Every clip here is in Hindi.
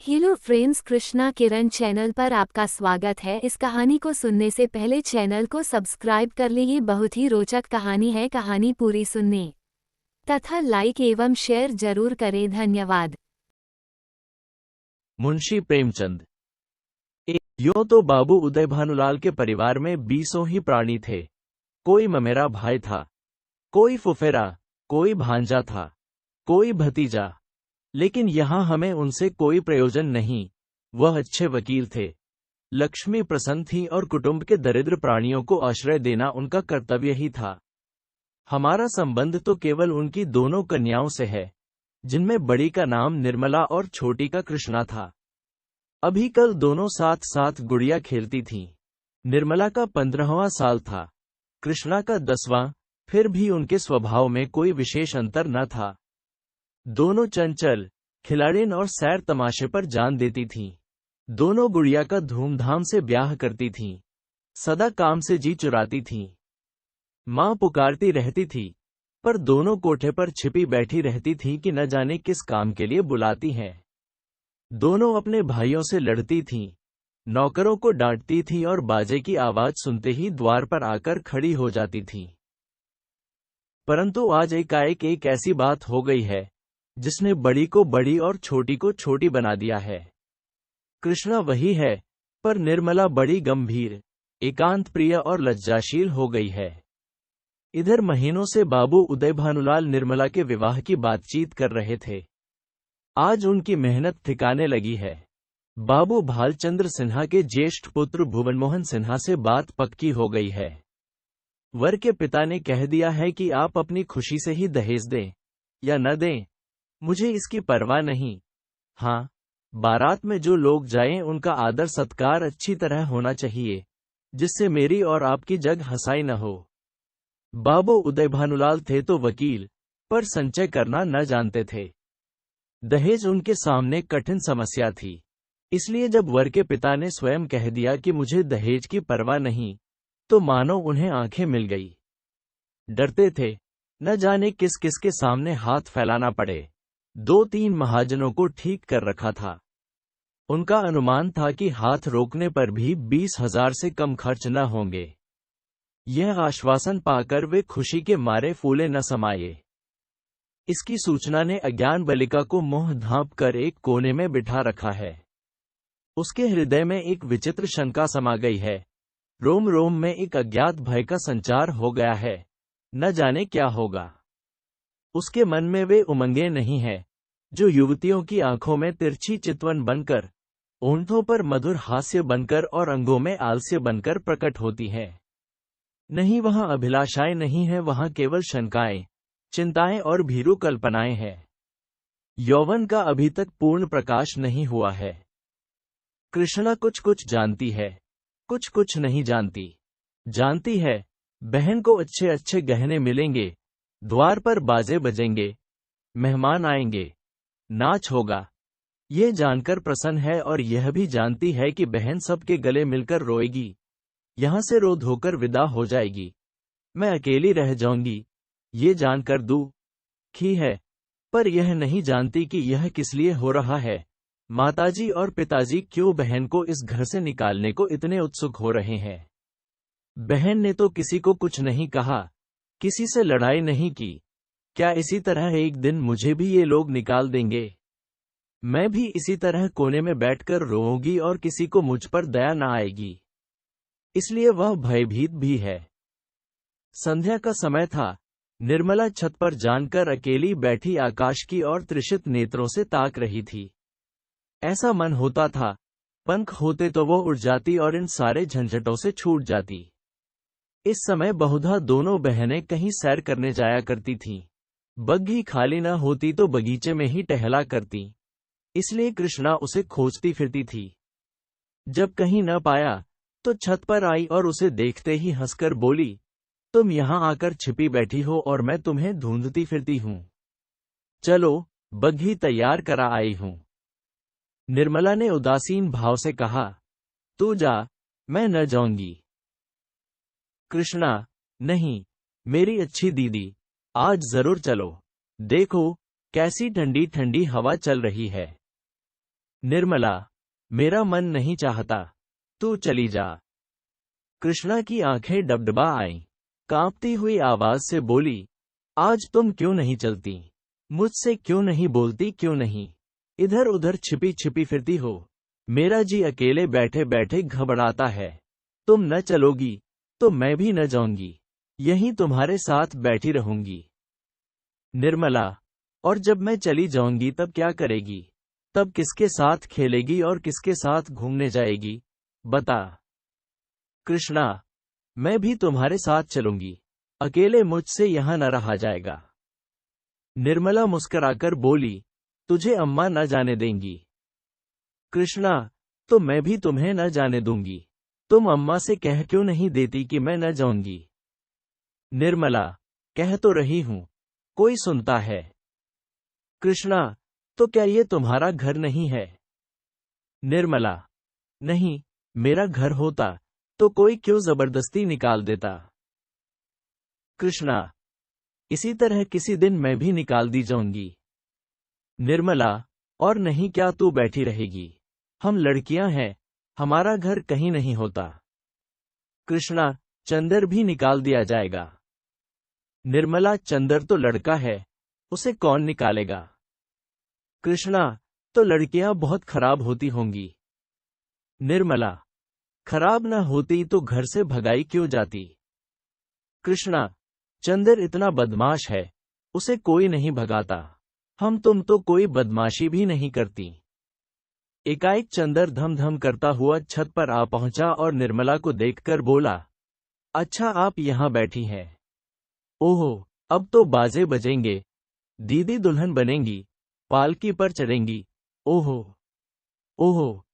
हेलो फ्रेंड्स, कृष्णा किरण चैनल पर आपका स्वागत है। इस कहानी को सुनने से पहले चैनल को सब्सक्राइब कर ले। ये बहुत ही रोचक कहानी है। कहानी पूरी सुनने तथा लाइक एवं शेयर जरूर करें। धन्यवाद। मुंशी प्रेमचंद। यूं तो बाबू उदय भानुलाल के परिवार में 20 ही प्राणी थे। कोई ममेरा भाई था, कोई फुफेरा, कोई भांजा था, कोई भतीजा। लेकिन यहाँ हमें उनसे कोई प्रयोजन नहीं। वह अच्छे वकील थे, लक्ष्मी प्रसन्न थी और कुटुंब के दरिद्र प्राणियों को आश्रय देना उनका कर्तव्य ही था। हमारा संबंध तो केवल उनकी दोनों कन्याओं से है, जिनमें बड़ी का नाम निर्मला और छोटी का कृष्णा था। अभी कल दोनों साथ साथ गुड़िया खेलती थीं। निर्मला का 15वां साल था, कृष्णा का 10वां। फिर भी उनके स्वभाव में कोई विशेष अंतर न था। दोनों चंचल, खिलाड़िन और सैर तमाशे पर जान देती थीं। दोनों गुड़िया का धूमधाम से ब्याह करती थीं। सदा काम से जी चुराती थीं। माँ पुकारती रहती थी, पर दोनों कोठे पर छिपी बैठी रहती थीं कि न जाने किस काम के लिए बुलाती हैं। दोनों अपने भाइयों से लड़ती थीं, नौकरों को डांटती थीं और बाजे की आवाज सुनते ही द्वार पर आकर खड़ी हो जाती थीं। परंतु आज एकाएक एक ऐसी बात हो गई है, जिसने बड़ी को बड़ी और छोटी को छोटी बना दिया है। कृष्णा वही है, पर निर्मला बड़ी गंभीर, एकांत प्रिय और लज्जाशील हो गई है। इधर महीनों से बाबू उदय भानुलाल निर्मला के विवाह की बातचीत कर रहे थे। आज उनकी मेहनत ठिकाने लगी है। बाबू भालचंद्र सिन्हा के ज्येष्ठ पुत्र भुवनमोहन सिन्हा से बात पक्की हो गई है। वर के पिता ने कह दिया है कि आप अपनी खुशी से ही दहेज दें या न दें, मुझे इसकी परवाह नहीं। हाँ, बारात में जो लोग जाएं उनका आदर सत्कार अच्छी तरह होना चाहिए, जिससे मेरी और आपकी जग हंसाई न हो। बाबू उदय भानुलाल थे तो वकील, पर संचय करना न जानते थे। दहेज उनके सामने कठिन समस्या थी। इसलिए जब वर के पिता ने स्वयं कह दिया कि मुझे दहेज की परवाह नहीं, तो मानो उन्हें आंखें मिल गई। डरते थे, न जाने किस किस के सामने हाथ फैलाना पड़े। 2-3 महाजनों को ठीक कर रखा था। उनका अनुमान था कि हाथ रोकने पर भी 20,000 से कम खर्च न होंगे। यह आश्वासन पाकर वे खुशी के मारे फूले न समाये। इसकी सूचना ने अज्ञान बालिका को मोह धांप कर एक कोने में बिठा रखा है। उसके हृदय में एक विचित्र शंका समा गई है। रोम रोम में एक अज्ञात भय का संचार हो गया है। न जाने क्या होगा। उसके मन में वे उमंगें नहीं है, जो युवतियों की आंखों में तिरछी चितवन बनकर, ओंठों पर मधुर हास्य बनकर और अंगों में आलस्य बनकर प्रकट होती हैं। नहीं, वहां अभिलाषाएं नहीं है, वहां केवल शंकाएं, चिंताएं और भीरू कल्पनाएं हैं। यौवन का अभी तक पूर्ण प्रकाश नहीं हुआ है। कृष्णा कुछ कुछ जानती है, कुछ कुछ नहीं जानती। जानती है, बहन को अच्छे अच्छे गहने मिलेंगे, द्वार पर बाजे बजेंगे, मेहमान आएंगे, नाच होगा। ये जानकर प्रसन्न है और यह भी जानती है कि बहन सबके गले मिलकर रोएगी, यहां से रो धोकर विदा हो जाएगी। मैं अकेली रह जाऊंगी, ये जानकर दुखी है, पर यह नहीं जानती कि यह किस लिए हो रहा है। माताजी और पिताजी क्यों बहन को इस घर से निकालने को इतने उत्सुक हो रहे हैं। बहन ने तो किसी को कुछ नहीं कहा, किसी से लड़ाई नहीं की। क्या इसी तरह एक दिन मुझे भी ये लोग निकाल देंगे? मैं भी इसी तरह कोने में बैठकर रोऊंगी और किसी को मुझ पर दया न आएगी। इसलिए वह भयभीत भी है। संध्या का समय था। निर्मला छत पर जानकर अकेली बैठी आकाश की ओर त्रिषित नेत्रों से ताक रही थी। ऐसा मन होता था, पंख होते तो वो उड़ जाती और इन सारे झंझटों से छूट जाती। इस समय बहुधा दोनों बहनें कहीं सैर करने जाया करती थीं। बग्घी खाली न होती तो बगीचे में ही टहला करती। इसलिए कृष्णा उसे खोजती फिरती थी। जब कहीं न पाया, तो छत पर आई और उसे देखते ही हंसकर बोली, तुम यहां आकर छिपी बैठी हो और मैं तुम्हें ढूंढती फिरती हूं। चलो, बग्घी तैयार करा आई हूं। निर्मला ने उदासीन भाव से कहा, तू जा, मैं न जाऊंगी। कृष्णा, नहीं, मेरी अच्छी दीदी, आज जरूर चलो। देखो, कैसी ठंडी ठंडी हवा चल रही है। निर्मला, मेरा मन नहीं चाहता, तू चली जा। कृष्णा की आंखें डबडबा आईं। कांपती हुई आवाज से बोली, आज तुम क्यों नहीं चलती? मुझसे क्यों नहीं बोलती, क्यों नहीं इधर उधर छिपी छिपी फिरती हो? मेरा जी अकेले बैठे बैठे घबराता है। तुम न चलोगी तो मैं भी न जाऊंगी, यहीं तुम्हारे साथ बैठी रहूंगी। निर्मला, और जब मैं चली जाऊंगी तब क्या करेगी? तब किसके साथ खेलेगी और किसके साथ घूमने जाएगी? बता। कृष्णा, मैं भी तुम्हारे साथ चलूंगी, अकेले मुझसे यहां न रहा जाएगा। निर्मला मुस्कुराकर बोली, तुझे अम्मा न जाने देंगी। कृष्णा, तो मैं भी तुम्हें न जाने दूंगी। तुम अम्मा से कह क्यों नहीं देती कि मैं न जाऊंगी? निर्मला, कह तो रही हूं, कोई सुनता है? कृष्णा, तो क्या ये तुम्हारा घर नहीं है? निर्मला, नहीं, मेरा घर होता तो कोई क्यों जबरदस्ती निकाल देता? कृष्णा, इसी तरह किसी दिन मैं भी निकाल दी जाऊंगी। निर्मला, और नहीं क्या तू बैठी रहेगी? हम लड़कियां हैं, हमारा घर कहीं नहीं होता। कृष्णा, चंदर भी निकाल दिया जाएगा। निर्मला, चंदर तो लड़का है, उसे कौन निकालेगा? कृष्णा, तो लड़कियां बहुत खराब होती होंगी। निर्मला, खराब न होती तो घर से भगाई क्यों जाती? कृष्णा, चंदर इतना बदमाश है, उसे कोई नहीं भगाता। हम तुम तो कोई बदमाशी भी नहीं करती। एकाएक चंदर धम धम करता हुआ छत पर आ पहुंचा और निर्मला को देखकर बोला, अच्छा आप यहां बैठी हैं। ओहो, अब तो बाजे बजेंगे, दीदी दुल्हन बनेंगी, पालकी पर चढ़ेंगी। ओहो ओहो।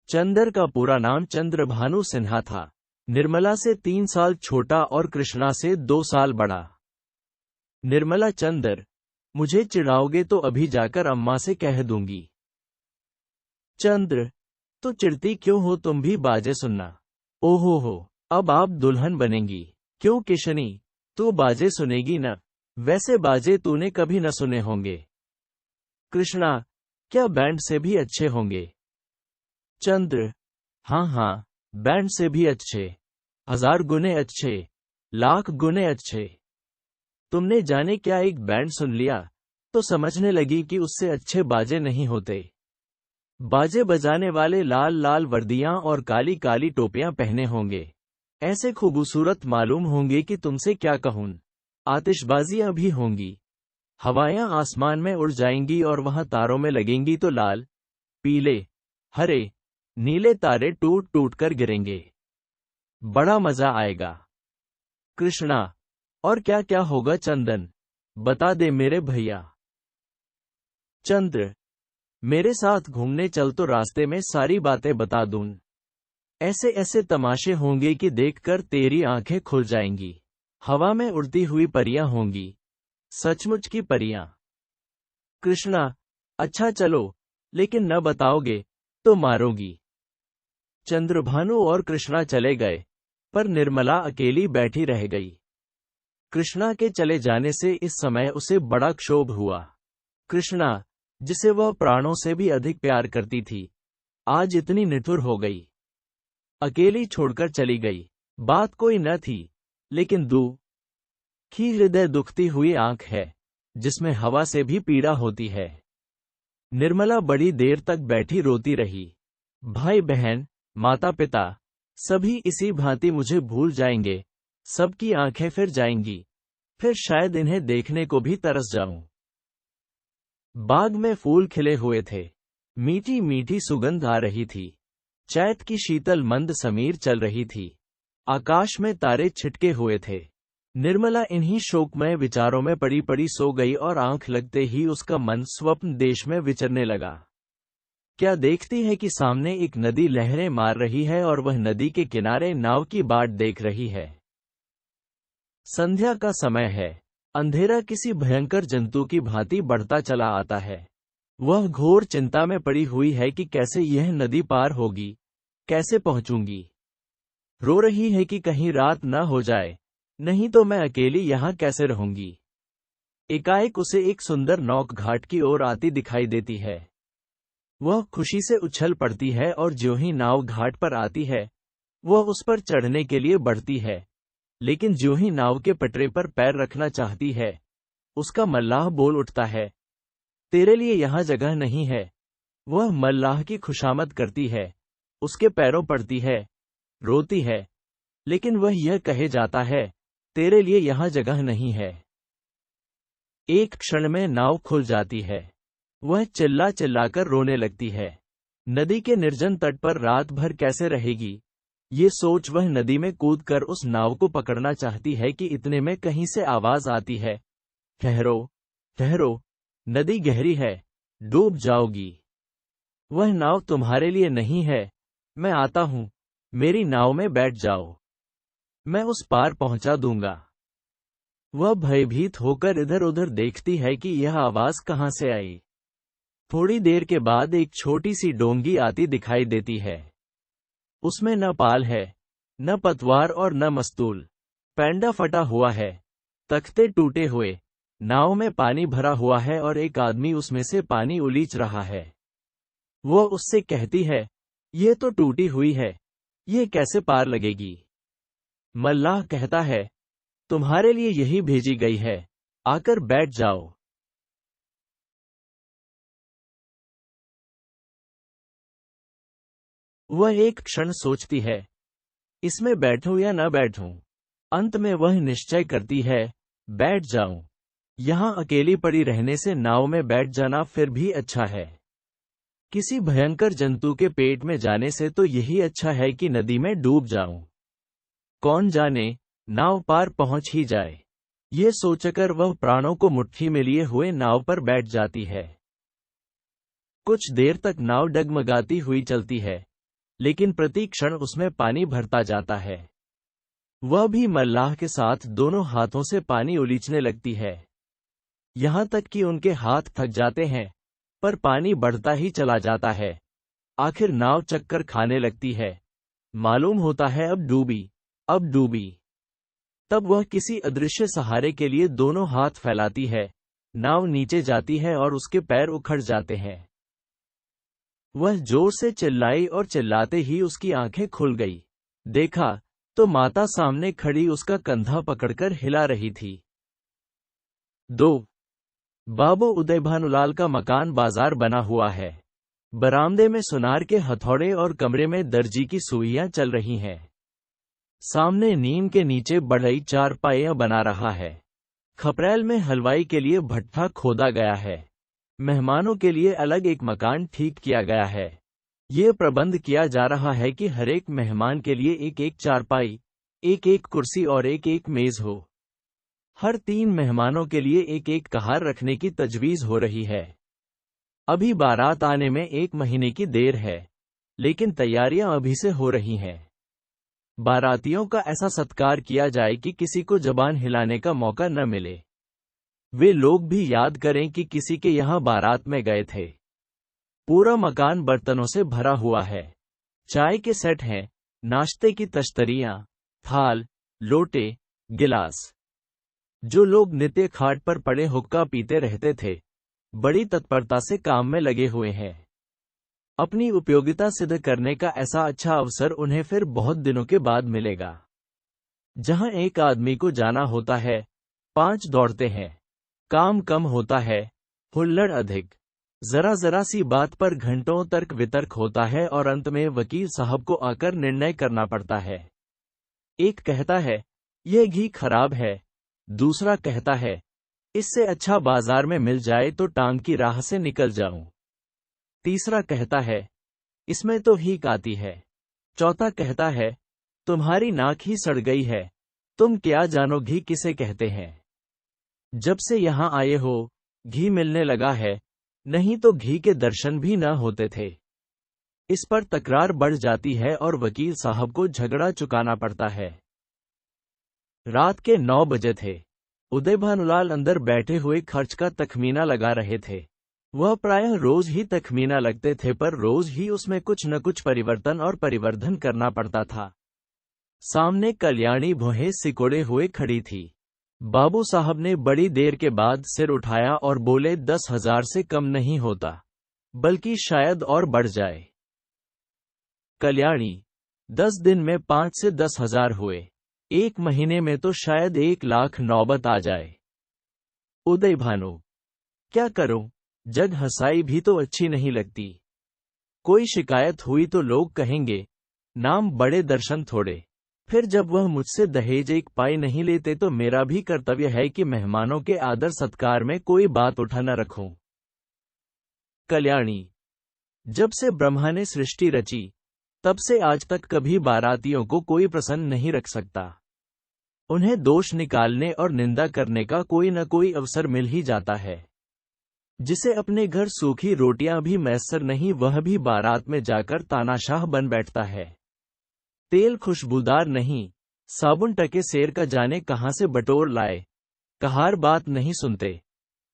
चंदर का पूरा नाम चंद्रभानु सिन्हा था। निर्मला से 3 साल छोटा और कृष्णा से 2 साल बड़ा। निर्मला, चंदर, मुझे चिढ़ाओगे तो अभी जाकर अम्मा से कह दूंगी। चंद्र, तो चिढ़ती क्यों हो, तुम भी बाजे सुनना। ओहो हो, अब आप दुल्हन बनेंगी। क्यों किशनी, तू बाजे सुनेगी न? वैसे बाजे तूने कभी न सुने होंगे। कृष्णा, क्या बैंड से भी अच्छे होंगे? चंद्र, हाँ हाँ, बैंड से भी अच्छे, 1000 गुने अच्छे, लाख गुने अच्छे। तुमने जाने क्या एक बैंड सुन लिया तो समझने लगी कि उससे अच्छे बाजे नहीं होते। बाजे बजाने वाले लाल लाल वर्दियां और काली काली टोपियां पहने होंगे, ऐसे खूबसूरत मालूम होंगे कि तुमसे क्या कहूं। आतिशबाजियां भी होंगी, हवाएं आसमान में उड़ जाएंगी और वहां तारों में लगेंगी तो लाल, पीले, हरे, नीले तारे टूट टूट कर गिरेंगे। बड़ा मजा आएगा। कृष्णा, और क्या क्या होगा चंदन, बता दे मेरे भैया। चंद्र, मेरे साथ घूमने चल तो रास्ते में सारी बातें बता दूं। ऐसे ऐसे तमाशे होंगे कि देखकर तेरी आंखें खुल जाएंगी। हवा में उड़ती हुई परियां होंगी, सचमुच की परियां। कृष्णा, अच्छा चलो, लेकिन न बताओगे तो मारोगी। चंद्रभानु और कृष्णा चले गए, पर निर्मला अकेली बैठी रह गई। कृष्णा के चले जाने से इस समय उसे बड़ा क्षोभ हुआ। कृष्णा, जिसे वह प्राणों से भी अधिक प्यार करती थी, आज इतनी निठुर हो गई, अकेली छोड़कर चली गई। बात कोई न थी, लेकिन दुखी हृदय, दुखती हुई आंख है, जिसमें हवा से भी पीड़ा होती है। निर्मला बड़ी देर तक बैठी रोती रही। भाई बहन, माता पिता, सभी इसी भांति मुझे भूल जाएंगे, सबकी आंखें फिर जाएंगी, फिर शायद इन्हें देखने को भी तरस जाऊं। बाग में फूल खिले हुए थे, मीठी मीठी सुगंध आ रही थी, चैत की शीतल मंद समीर चल रही थी, आकाश में तारे छिटके हुए थे। निर्मला इन्हीं शोकमय विचारों में पड़ी पड़ी सो गई और आंख लगते ही उसका मन स्वप्न देश में विचरने लगा। क्या देखती है कि सामने एक नदी लहरें मार रही है और वह नदी के किनारे नाव की बाट देख रही है। संध्या का समय है, अंधेरा किसी भयंकर जंतु की भांति बढ़ता चला आता है। वह घोर चिंता में पड़ी हुई है कि कैसे यह नदी पार होगी, कैसे पहुंचूंगी। रो रही है कि कहीं रात न हो जाए, नहीं तो मैं अकेली यहां कैसे रहूंगी। एकाएक उसे एक सुंदर नौक घाट की ओर आती दिखाई देती है। वह खुशी से उछल पड़ती है और ज्यों ही नाव घाट पर आती है, वह उस पर चढ़ने के लिए बढ़ती है। लेकिन ज्यों ही नाव के पटरे पर पैर रखना चाहती है, उसका मल्लाह बोल उठता है, तेरे लिए यहाँ जगह नहीं है। वह मल्लाह की खुशामद करती है, उसके पैरों पड़ती है, रोती है, लेकिन वह यह कहे जाता है, तेरे लिए यहाँ जगह नहीं है। एक क्षण में नाव खुल जाती है। वह चिल्ला चिल्लाकर रोने लगती है। नदी के निर्जन तट पर रात भर कैसे रहेगी, ये सोच वह नदी में कूदकर उस नाव को पकड़ना चाहती है कि इतने में कहीं से आवाज आती है, ठहरो, ठहरो, नदी गहरी है, डूब जाओगी। वह नाव तुम्हारे लिए नहीं है, मैं आता हूं, मेरी नाव में बैठ जाओ, मैं उस पार पहुंचा दूंगा। वह भयभीत होकर इधर उधर देखती है कि यह आवाज कहां से आई। थोड़ी देर के बाद एक छोटी सी डोंगी आती दिखाई देती है। उसमें न पाल है, न पतवार और न मस्तूल। पैंडा फटा हुआ है, तख्ते टूटे हुए, नाव में पानी भरा हुआ है और एक आदमी उसमें से पानी उलीच रहा है। वह उससे कहती है, ये तो टूटी हुई है, ये कैसे पार लगेगी। मल्लाह कहता है, तुम्हारे लिए यही भेजी गई है, आकर बैठ जाओ। वह एक क्षण सोचती है, इसमें बैठूं या न बैठूं। अंत में वह निश्चय करती है, बैठ जाऊं। यहां अकेली पड़ी रहने से नाव में बैठ जाना फिर भी अच्छा है। किसी भयंकर जंतु के पेट में जाने से तो यही अच्छा है कि नदी में डूब जाऊं। कौन जाने, नाव पार पहुंच ही जाए। ये सोचकर वह प्राणों को मुट्ठी में लिए हुए नाव पर बैठ जाती है। कुछ देर तक नाव डगमगाती हुई चलती है, लेकिन प्रति क्षण उसमें पानी भरता जाता है। वह भी मल्लाह के साथ दोनों हाथों से पानी उलीचने लगती है, यहां तक कि उनके हाथ थक जाते हैं, पर पानी बढ़ता ही चला जाता है। आखिर नाव चक्कर खाने लगती है। मालूम होता है अब डूबी, अब डूबी। तब वह किसी अदृश्य सहारे के लिए दोनों हाथ फैलाती है, नाव नीचे जाती है और उसके पैर उखड़ जाते हैं। वह जोर से चिल्लाई और चिल्लाते ही उसकी आंखें खुल गई। देखा तो माता सामने खड़ी उसका कंधा पकड़कर हिला रही थी। 2. बाबू उदय भानुलाल का मकान बाजार बना हुआ है। बरामदे में सुनार के हथौड़े और कमरे में दर्जी की सुइयां चल रही हैं। सामने नीम के नीचे बढ़ई चारपाइयां बना रहा है। खपरेल में हलवाई के लिए भट्ठा खोदा गया है। मेहमानों के लिए अलग एक मकान ठीक किया गया है। ये प्रबंध किया जा रहा है कि हर एक मेहमान के लिए एक एक चारपाई, एक एक कुर्सी और एक एक मेज हो। हर 3 मेहमानों के लिए एक एक कहार रखने की तजवीज हो रही है। अभी बारात आने में 1 महीने की देर है, लेकिन तैयारियां अभी से हो रही हैं। बारातियों का ऐसा सत्कार किया जाए कि किसी को जबान हिलाने का मौका न मिले। वे लोग भी याद करें कि किसी के यहाँ बारात में गए थे। पूरा मकान बर्तनों से भरा हुआ है। चाय के सेट हैं, नाश्ते की तश्तरियां, थाल, लोटे, गिलास। जो लोग नित्य खाट पर पड़े हुक्का पीते रहते थे, बड़ी तत्परता से काम में लगे हुए हैं। अपनी उपयोगिता सिद्ध करने का ऐसा अच्छा अवसर उन्हें फिर बहुत दिनों के बाद मिलेगा। जहां एक आदमी को जाना होता है, 5 दौड़ते हैं। काम कम होता है, हुल्लड़ अधिक। जरा सी बात पर घंटों तर्क वितर्क होता है और अंत में वकील साहब को आकर निर्णय करना पड़ता है। एक कहता है, यह घी खराब है। दूसरा कहता है, इससे अच्छा बाजार में मिल जाए तो टांग की राह से निकल जाऊं। तीसरा कहता है, इसमें तो हीक आती है। चौथा कहता है, तुम्हारी नाक ही सड़ गई है, तुम क्या जानो घी किसे कहते हैं। जब से यहां आए हो, घी मिलने लगा है, नहीं तो घी के दर्शन भी न होते थे। इस पर तकरार बढ़ जाती है और वकील साहब को झगड़ा चुकाना पड़ता है। रात के 9 बजे थे। उदय भानुलाल अंदर बैठे हुए खर्च का तखमीना लगा रहे थे। वह प्रायः रोज ही तखमीना लगते थे, पर रोज ही उसमें कुछ न कुछ परिवर्तन और परिवर्धन करना पड़ता था। सामने कल्याणी भौहें सिकोड़े हुए खड़ी थी। बाबू साहब ने बड़ी देर के बाद सिर उठाया और बोले, 10,000 से कम नहीं होता। बल्कि शायद और बढ़ जाए। कल्याणी, 10 दिन में 5 से 10,000 हुए, 1 महीने में तो शायद 1,00,000 नौबत आ जाए। उदय भानु, क्या करूं, जग हंसाई भी तो अच्छी नहीं लगती। कोई शिकायत हुई तो लोग कहेंगे, नाम बड़े दर्शन थोड़े। फिर जब वह मुझसे दहेज 1 पाई नहीं लेते तो मेरा भी कर्तव्य है कि मेहमानों के आदर सत्कार में कोई बात उठा न रखूं। कल्याणी, जब से ब्रह्मा ने सृष्टि रची, तब से आज तक कभी बारातियों को कोई प्रसन्न नहीं रख सकता। उन्हें दोष निकालने और निंदा करने का कोई न कोई अवसर मिल ही जाता है। जिसे अपने घर सूखी रोटियां भी मैसर नहीं, वह भी बारात में जाकर तानाशाह बन बैठता है। तेल खुशबूदार नहीं, साबुन टके सेर का जाने कहां से बटोर लाए। कहार बात नहीं सुनते,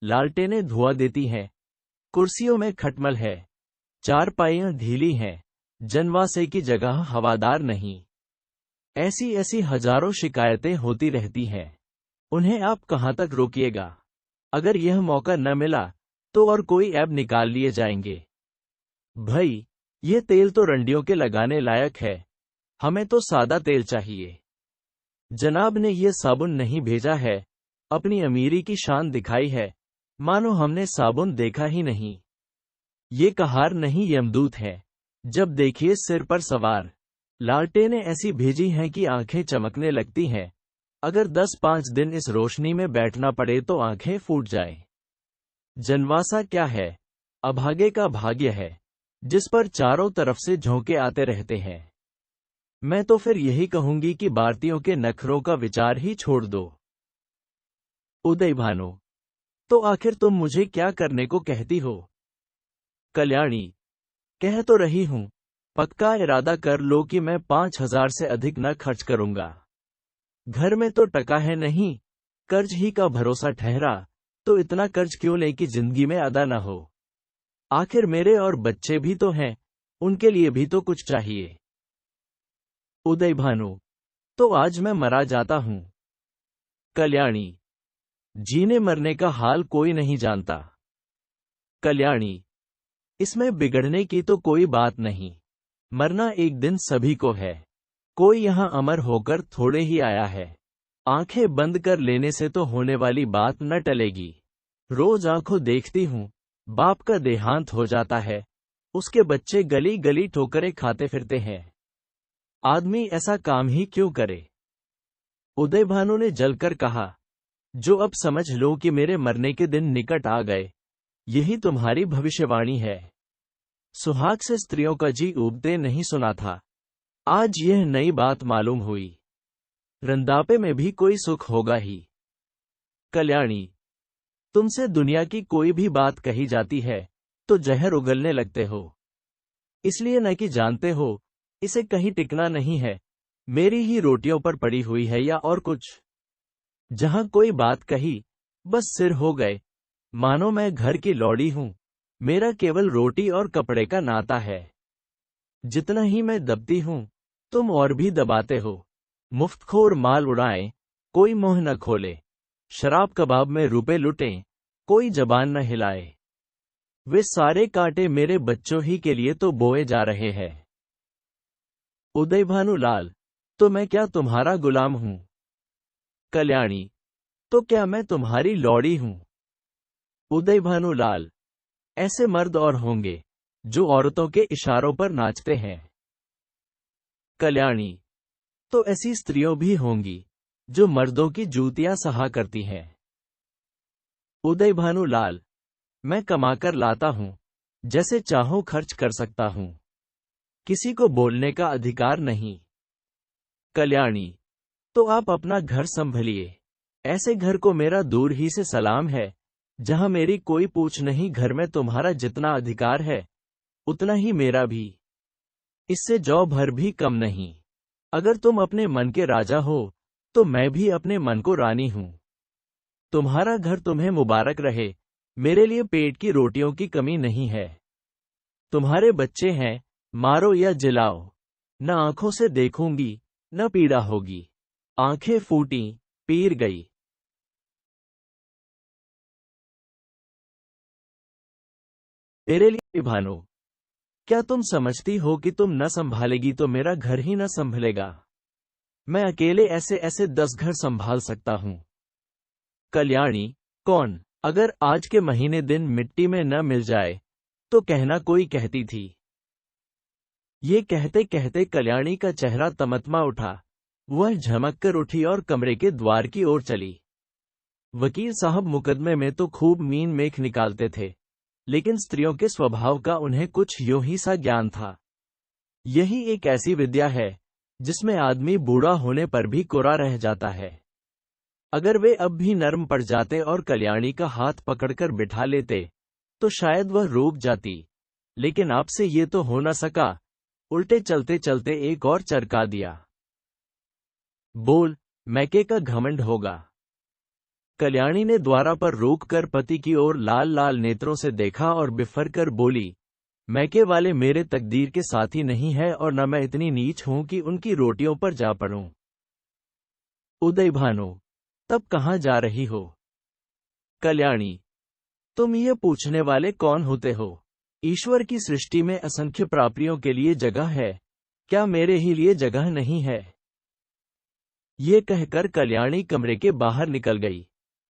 लालटेनें धुआं देती हैं, कुर्सियों में खटमल है, चारपाइयां ढीली हैं, जनवासे की जगह हवादार नहीं। ऐसी ऐसी हजारों शिकायतें होती रहती हैं। उन्हें आप कहां तक रोकिएगा? अगर यह मौका न मिला तो और कोई ऐब निकाल लिए जाएंगे। भाई, ये तेल तो रंडियों के लगाने लायक है, हमें तो सादा तेल चाहिए। जनाब ने ये साबुन नहीं भेजा है, अपनी अमीरी की शान दिखाई है, मानो हमने साबुन देखा ही नहीं। ये कहार नहीं, यमदूत है, जब देखिए सिर पर सवार। लालटेनें ऐसी भेजी हैं कि आंखें चमकने लगती हैं। अगर 10-5 दिन इस रोशनी में बैठना पड़े तो आंखें फूट जाएं। जनवासा क्या है? अभागे का भाग्य है, जिस पर चारों तरफ से झोंके आते रहते हैं। मैं तो फिर यही कहूंगी कि भारतीयों के नखरों का विचार ही छोड़ दो। उदय भानु, तो आखिर तुम मुझे क्या करने को कहती हो? कल्याणी, कह तो रही हूं, पक्का इरादा कर लो कि मैं 5,000 से अधिक न खर्च करूंगा। घर में तो टका है नहीं, कर्ज ही का भरोसा ठहरा, तो इतना कर्ज क्यों ले कि जिंदगी में अदा न हो। आखिर मेरे और बच्चे भी तो हैं, उनके लिए भी तो कुछ चाहिए। उदय भानु, तो आज मैं मरा जाता हूं। कल्याणी, जीने मरने का हाल कोई नहीं जानता। कल्याणी, इसमें बिगड़ने की तो कोई बात नहीं, मरना एक दिन सभी को है। कोई यहां अमर होकर थोड़े ही आया है। आंखें बंद कर लेने से तो होने वाली बात न टलेगी। रोज आंखों देखती हूं, बाप का देहांत हो जाता है, उसके बच्चे गली गली ठोकरें खाते फिरते हैं। आदमी ऐसा काम ही क्यों करे? उदय भानु ने जलकर कहा, जो अब समझ लो कि मेरे मरने के दिन निकट आ गए। यही तुम्हारी भविष्यवाणी है। सुहाग से स्त्रियों का जी उबते नहीं सुना था, आज यह नई बात मालूम हुई। रंदापे में भी कोई सुख होगा ही। कल्याणी, तुमसे दुनिया की कोई भी बात कही जाती है तो जहर उगलने लगते हो। इसलिए न कि जानते हो इसे कहीं टिकना नहीं है, मेरी ही रोटियों पर पड़ी हुई है या और कुछ। जहां कोई बात कही, बस सिर हो गए, मानो मैं घर की लौड़ी हूं, मेरा केवल रोटी और कपड़े का नाता है। जितना ही मैं दबती हूं, तुम और भी दबाते हो। मुफ्तखोर माल उड़ाएं, कोई मुंह न खोले। शराब कबाब में रुपए लुटें, कोई जबान न हिलाए। वे सारे कांटे मेरे बच्चों ही के लिए तो बोए जा रहे हैं। उदय भानु लाल, तो मैं क्या तुम्हारा गुलाम हूं? कल्याणी, तो क्या मैं तुम्हारी लौड़ी हूं? उदय भानु लाल, ऐसे मर्द और होंगे जो औरतों के इशारों पर नाचते हैं। कल्याणी, तो ऐसी स्त्रियों भी होंगी जो मर्दों की जूतियां सहा करती हैं। उदय भानु लाल, मैं कमाकर लाता हूं, जैसे चाहूं खर्च कर सकता हूं, किसी को बोलने का अधिकार नहीं। कल्याणी, तो आप अपना घर संभलिए। ऐसे घर को मेरा दूर ही से सलाम है, जहां मेरी कोई पूछ नहीं। घर में तुम्हारा जितना अधिकार है, उतना ही मेरा भी, इससे जौ भर भी कम नहीं। अगर तुम अपने मन के राजा हो, तो मैं भी अपने मन को रानी हूं। तुम्हारा घर तुम्हें मुबारक रहे, मेरे लिए पेट की रोटियों की कमी नहीं है। तुम्हारे बच्चे हैं, मारो या जिलाओ, न आंखों से देखूंगी, न पीड़ा होगी। आंखें फूटी, पीर गई। तेरे लिए भानु, क्या तुम समझती हो कि तुम न संभालेगी तो मेरा घर ही न संभलेगा? मैं अकेले ऐसे ऐसे 10 घर संभाल सकता हूं। कल्याणी, कौन? अगर आज के महीने दिन मिट्टी में न मिल जाए तो कहना कोई कहती थी। ये कहते कहते कल्याणी का चेहरा तमतमा उठा। वह झमक कर उठी और कमरे के द्वार की ओर चली। वकील साहब मुकदमे में तो खूब मीन मेख निकालते थे, लेकिन स्त्रियों के स्वभाव का उन्हें कुछ यूं ही सा ज्ञान था। यही एक ऐसी विद्या है जिसमें आदमी बूढ़ा होने पर भी कोरा रह जाता है। अगर वे अब भी नर्म पड़ जाते और कल्याणी का हाथ पकड़कर बिठा लेते तो शायद वह रुक जाती, लेकिन आपसे ये तो हो न सका। उल्टे चलते चलते एक और चरका दिया। बोल, मैके का घमंड होगा। कल्याणी ने द्वारा पर रोककर पति की ओर लाल लाल नेत्रों से देखा और बिफर कर बोली, मैके वाले मेरे तकदीर के साथी नहीं है और न मैं इतनी नीच हूं कि उनकी रोटियों पर जा पड़ूं। उदय भानु, तब कहां जा रही हो? कल्याणी, तुम ये पूछने वाले कौन होते हो? ईश्वर की सृष्टि में असंख्य प्राप्तियों के लिए जगह है, क्या मेरे ही लिए जगह नहीं है? ये कहकर कल्याणी कमरे के बाहर निकल गई।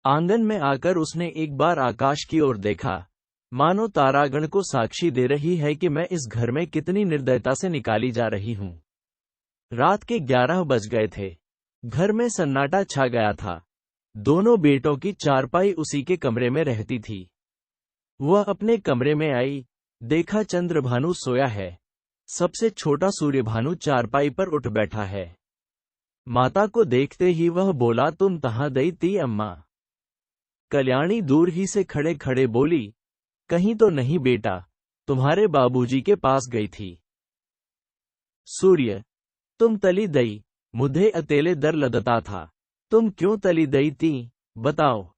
आंगन में आकर उसने एक बार आकाश की ओर देखा, मानो तारागण को साक्षी दे रही है कि मैं इस घर में कितनी निर्दयता से निकाली जा रही हूं। रात के 11 बज गए थे। घर में सन्नाटा छा गया था। दोनों बेटों की चारपाई उसी के कमरे में रहती थी। वह अपने कमरे में आई, देखा चंद्रभानु सोया है। सबसे छोटा सूर्यभानु चारपाई पर उठ बैठा है। माता को देखते ही वह बोला, तुम तहां गई थी अम्मा? कल्याणी दूर ही से खड़े खड़े बोली, कहीं तो नहीं बेटा, तुम्हारे बाबूजी के पास गई थी। सूर्य, तुम तली दई, मुझे अकेले डर लगता था। तुम क्यों तली दई थी, बताओ?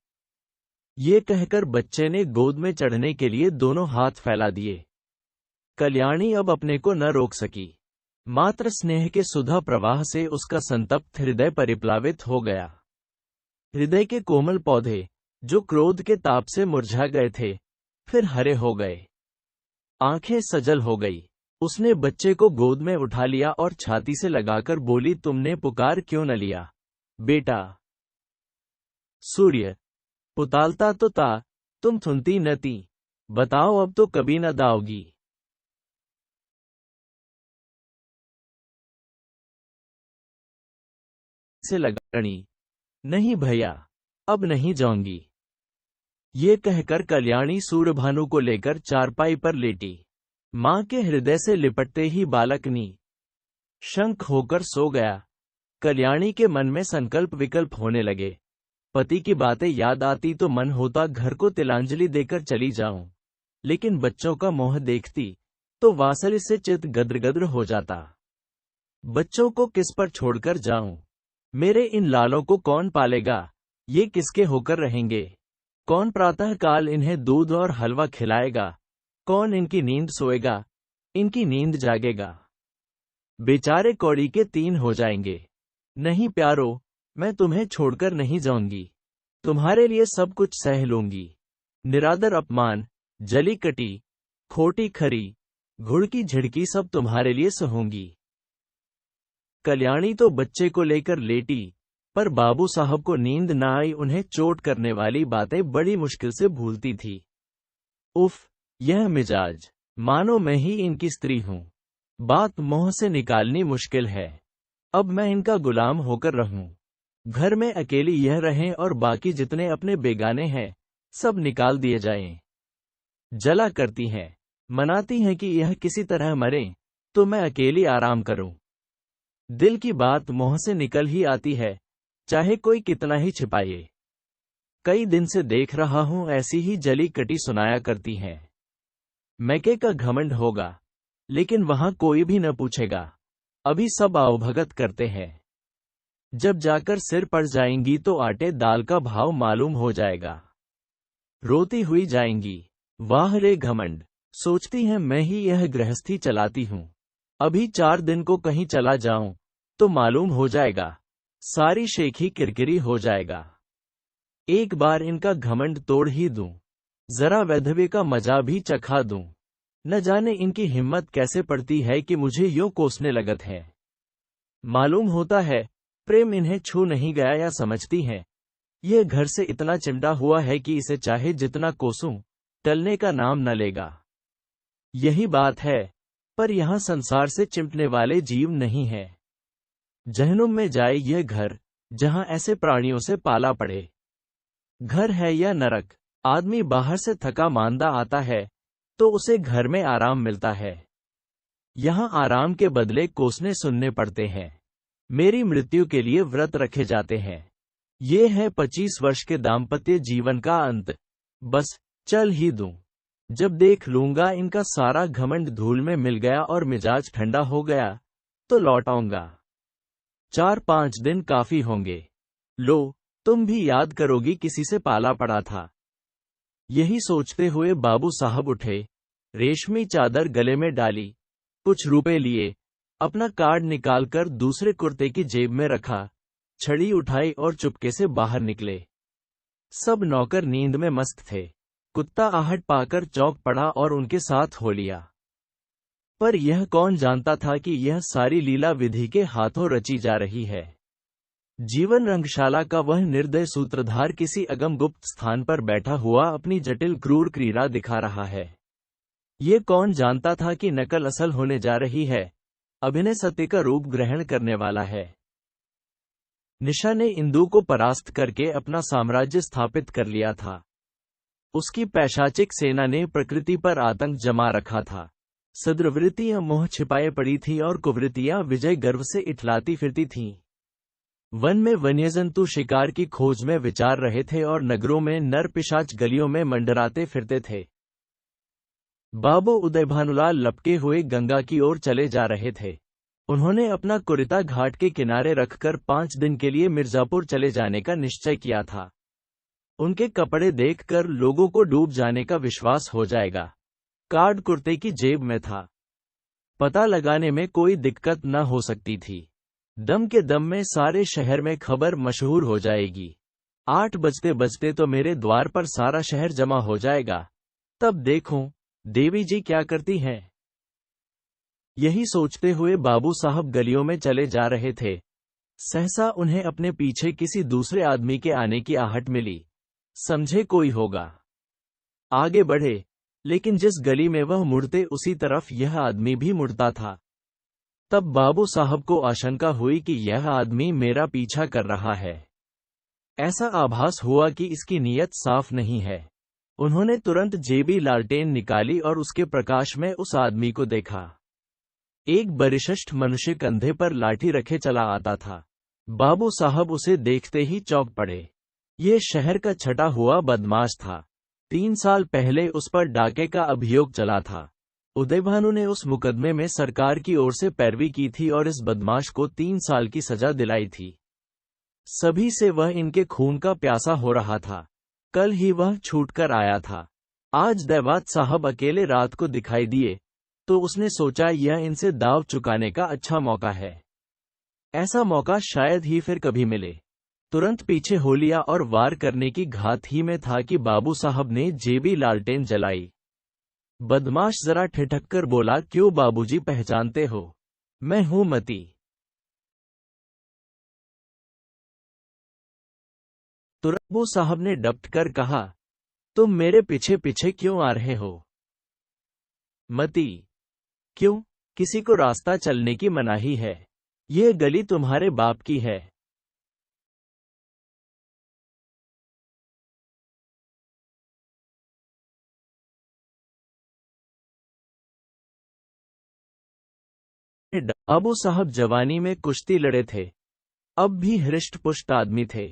ये कहकर बच्चे ने गोद में चढ़ने के लिए दोनों हाथ फैला दिए। कल्याणी अब अपने को न रोक सकी। मात्र स्नेह के सुधा प्रवाह से उसका संतप्त हृदय परिप्लावित हो गया। हृदय के कोमल पौधे जो क्रोध के ताप से मुरझा गए थे, फिर हरे हो गए। आंखें सजल हो गई। उसने बच्चे को गोद में उठा लिया और छाती से लगाकर बोली, तुमने पुकार क्यों न लिया बेटा? सूर्य, पुतालता तो था, तुम सुनती न थी। बताओ अब तो कभी न दाओगी? से लगानी, नहीं भैया, अब नहीं जाऊंगी। ये कहकर कल्याणी सूर्यभानु को लेकर चारपाई पर लेटी। मां के हृदय से लिपटते ही बालक शंख होकर सो गया। कल्याणी के मन में संकल्प विकल्प होने लगे। पति की बातें याद आती तो मन होता घर को तिलांजलि देकर चली जाऊं, लेकिन बच्चों का मोह देखती तो वात्सल्य से चित्त गद्र हो जाता। बच्चों को किस पर छोड़कर जाऊं? मेरे इन लालों को कौन पालेगा? ये किसके होकर रहेंगे? कौन प्रातःकाल इन्हें दूध और हलवा खिलाएगा? कौन इनकी नींद सोएगा, इनकी नींद जागेगा? बेचारे कौड़ी के 3 हो जाएंगे। नहीं प्यारो, मैं तुम्हें छोड़कर नहीं जाऊंगी। तुम्हारे लिए सब कुछ सह लूंगी। निरादर अपमान, जली कटी, खोटी खरी, घुड़की झिड़की सब तुम्हारे लिए सहूंगी। कल्याणी तो बच्चे को लेकर लेटी, पर बाबू साहब को नींद न आई। उन्हें चोट करने वाली बातें बड़ी मुश्किल से भूलती थी। उफ, यह मिजाज, मानो मैं ही इनकी स्त्री हूं। बात मुंह से निकालनी मुश्किल है। अब मैं इनका गुलाम होकर रहूं। घर में अकेली यह रहें और बाकी जितने अपने बेगाने हैं सब निकाल दिए जाएं। जला करती हैं, मनाती हैं कि यह किसी तरह मरे तो मैं अकेली आराम करूं। दिल की बात मुंह से निकल ही आती है, चाहे कोई कितना ही छिपाए। कई दिन से देख रहा हूं ऐसी ही जली कटी सुनाया करती हैं। मैके का घमंड होगा, लेकिन वहां कोई भी न पूछेगा। अभी सब आवभगत करते हैं। जब जाकर सिर पड़ जाएंगी तो आटे दाल का भाव मालूम हो जाएगा। रोती हुई जाएंगी। वाह रे घमंड, सोचती हैं मैं ही यह गृहस्थी चलाती हूं। अभी 4 दिन को कहीं चला जाऊं तो मालूम हो जाएगा, सारी शेखी किरकिरी हो जाएगा। एक बार इनका घमंड तोड़ ही दूं, जरा वैधव्य का मजा भी चखा दूं। न जाने इनकी हिम्मत कैसे पड़ती है कि मुझे यूं कोसने लगत है। मालूम होता है प्रेम इन्हें छू नहीं गया या समझती हैं। यह घर से इतना चिमटा हुआ है कि इसे चाहे जितना कोसूं, टलने का नाम न लेगा। यही बात है, पर यहाँ संसार से चिमटने वाले जीव नहीं है। जहनुम में जाए यह घर, जहाँ ऐसे प्राणियों से पाला पड़े। घर है या नरक, आदमी बाहर से थका मांदा आता है तो उसे घर में आराम मिलता है। यहाँ आराम के बदले कोसने सुनने पड़ते हैं। मेरी मृत्यु के लिए व्रत रखे जाते हैं। ये है 25 वर्ष के दाम्पत्य जीवन का अंत। बस चल ही दूं। जब देख लूंगा इनका सारा घमंड धूल में मिल गया और मिजाज ठंडा हो गया तो लौट आऊंगा। 4-5 दिन काफी होंगे। लो, तुम भी याद करोगी किसी से पाला पड़ा था। यही सोचते हुए बाबू साहब उठे, रेशमी चादर गले में डाली, कुछ रुपए लिए, अपना कार्ड निकालकर दूसरे कुर्ते की जेब में रखा, छड़ी उठाई और चुपके से बाहर निकले। सब नौकर नींद में मस्त थे। कुत्ता आहट पाकर चौंक पड़ा और उनके साथ हो लिया। पर यह कौन जानता था कि यह सारी लीला विधि के हाथों रची जा रही है। जीवन रंगशाला का वह निर्दय सूत्रधार किसी अगम गुप्त स्थान पर बैठा हुआ अपनी जटिल क्रूर क्रीड़ा दिखा रहा है। ये कौन जानता था कि नकल असल होने जा रही है, अभिनय सत्य का रूप ग्रहण करने वाला है। निशा ने इंदु को परास्त करके अपना साम्राज्य स्थापित कर लिया था। उसकी पैशाचिक सेना ने प्रकृति पर आतंक जमा रखा था। सद्वृत्तियां मोह छिपाए पड़ी थी और कुवृत्तियां विजय गर्व से इठलाती फिरती थीं। वन में वन्यजंतु शिकार की खोज में विचार रहे थे और नगरों में नर पिशाच गलियों में मंडराते फिरते थे। बाबू उदय भानुलाल लपके हुए गंगा की ओर चले जा रहे थे। उन्होंने अपना कुरिता घाट के किनारे रखकर 5 दिन के लिए मिर्जापुर चले जाने का निश्चय किया था। उनके कपड़े देखकर लोगों को डूब जाने का विश्वास हो जाएगा। कार्ड कुर्ते की जेब में था। पता लगाने में कोई दिक्कत न हो सकती थी। दम के दम में सारे शहर में खबर मशहूर हो जाएगी। 8 बजते बजते तो मेरे द्वार पर सारा शहर जमा हो जाएगा। तब देखूं देवी जी क्या करती हैं। यही सोचते हुए बाबू साहब गलियों में चले जा रहे थे। सहसा उन्हें अपने पीछे किसी दूसरे आदमी के आने की आहट मिली। समझे कोई होगा। आगे बढ़े, लेकिन जिस गली में वह मुड़ते उसी तरफ यह आदमी भी मुड़ता था। तब बाबू साहब को आशंका हुई कि यह आदमी मेरा पीछा कर रहा है। ऐसा आभास हुआ कि इसकी नीयत साफ नहीं है। उन्होंने तुरंत जेबी लालटेन निकाली और उसके प्रकाश में उस आदमी को देखा। एक बरिष्ठ मनुष्य कंधे पर लाठी रखे चला आता था। बाबू साहब उसे देखते ही चौंक पड़े। ये शहर का छटा हुआ बदमाश था। 3 साल पहले उस पर डाके का अभियोग चला था। उदयभानु ने उस मुकदमे में सरकार की ओर से पैरवी की थी और इस बदमाश को 3 साल की सजा दिलाई थी। सभी से वह इनके खून का प्यासा हो रहा था। कल ही वह छूटकर आया था। आज दैवात साहब अकेले रात को दिखाई दिए तो उसने सोचा यह इनसे दाव चुकाने का अच्छा मौका है। ऐसा मौका शायद ही फिर कभी मिले। तुरंत पीछे हो लिया और वार करने की घात ही में था कि बाबू साहब ने जेबी लालटेन जलाई। बदमाश जरा ठिठक कर बोला, क्यों बाबूजी पहचानते हो? मैं हूं मती। तुरंत बाबू साहब ने डपट कर कहा, तुम मेरे पीछे पीछे क्यों आ रहे हो? मती, क्यों? किसी को रास्ता चलने की मनाही है। यह गली तुम्हारे बाप की है। बाबू साहब जवानी में कुश्ती लड़े थे। अब भी हृष्ट पुष्ट आदमी थे।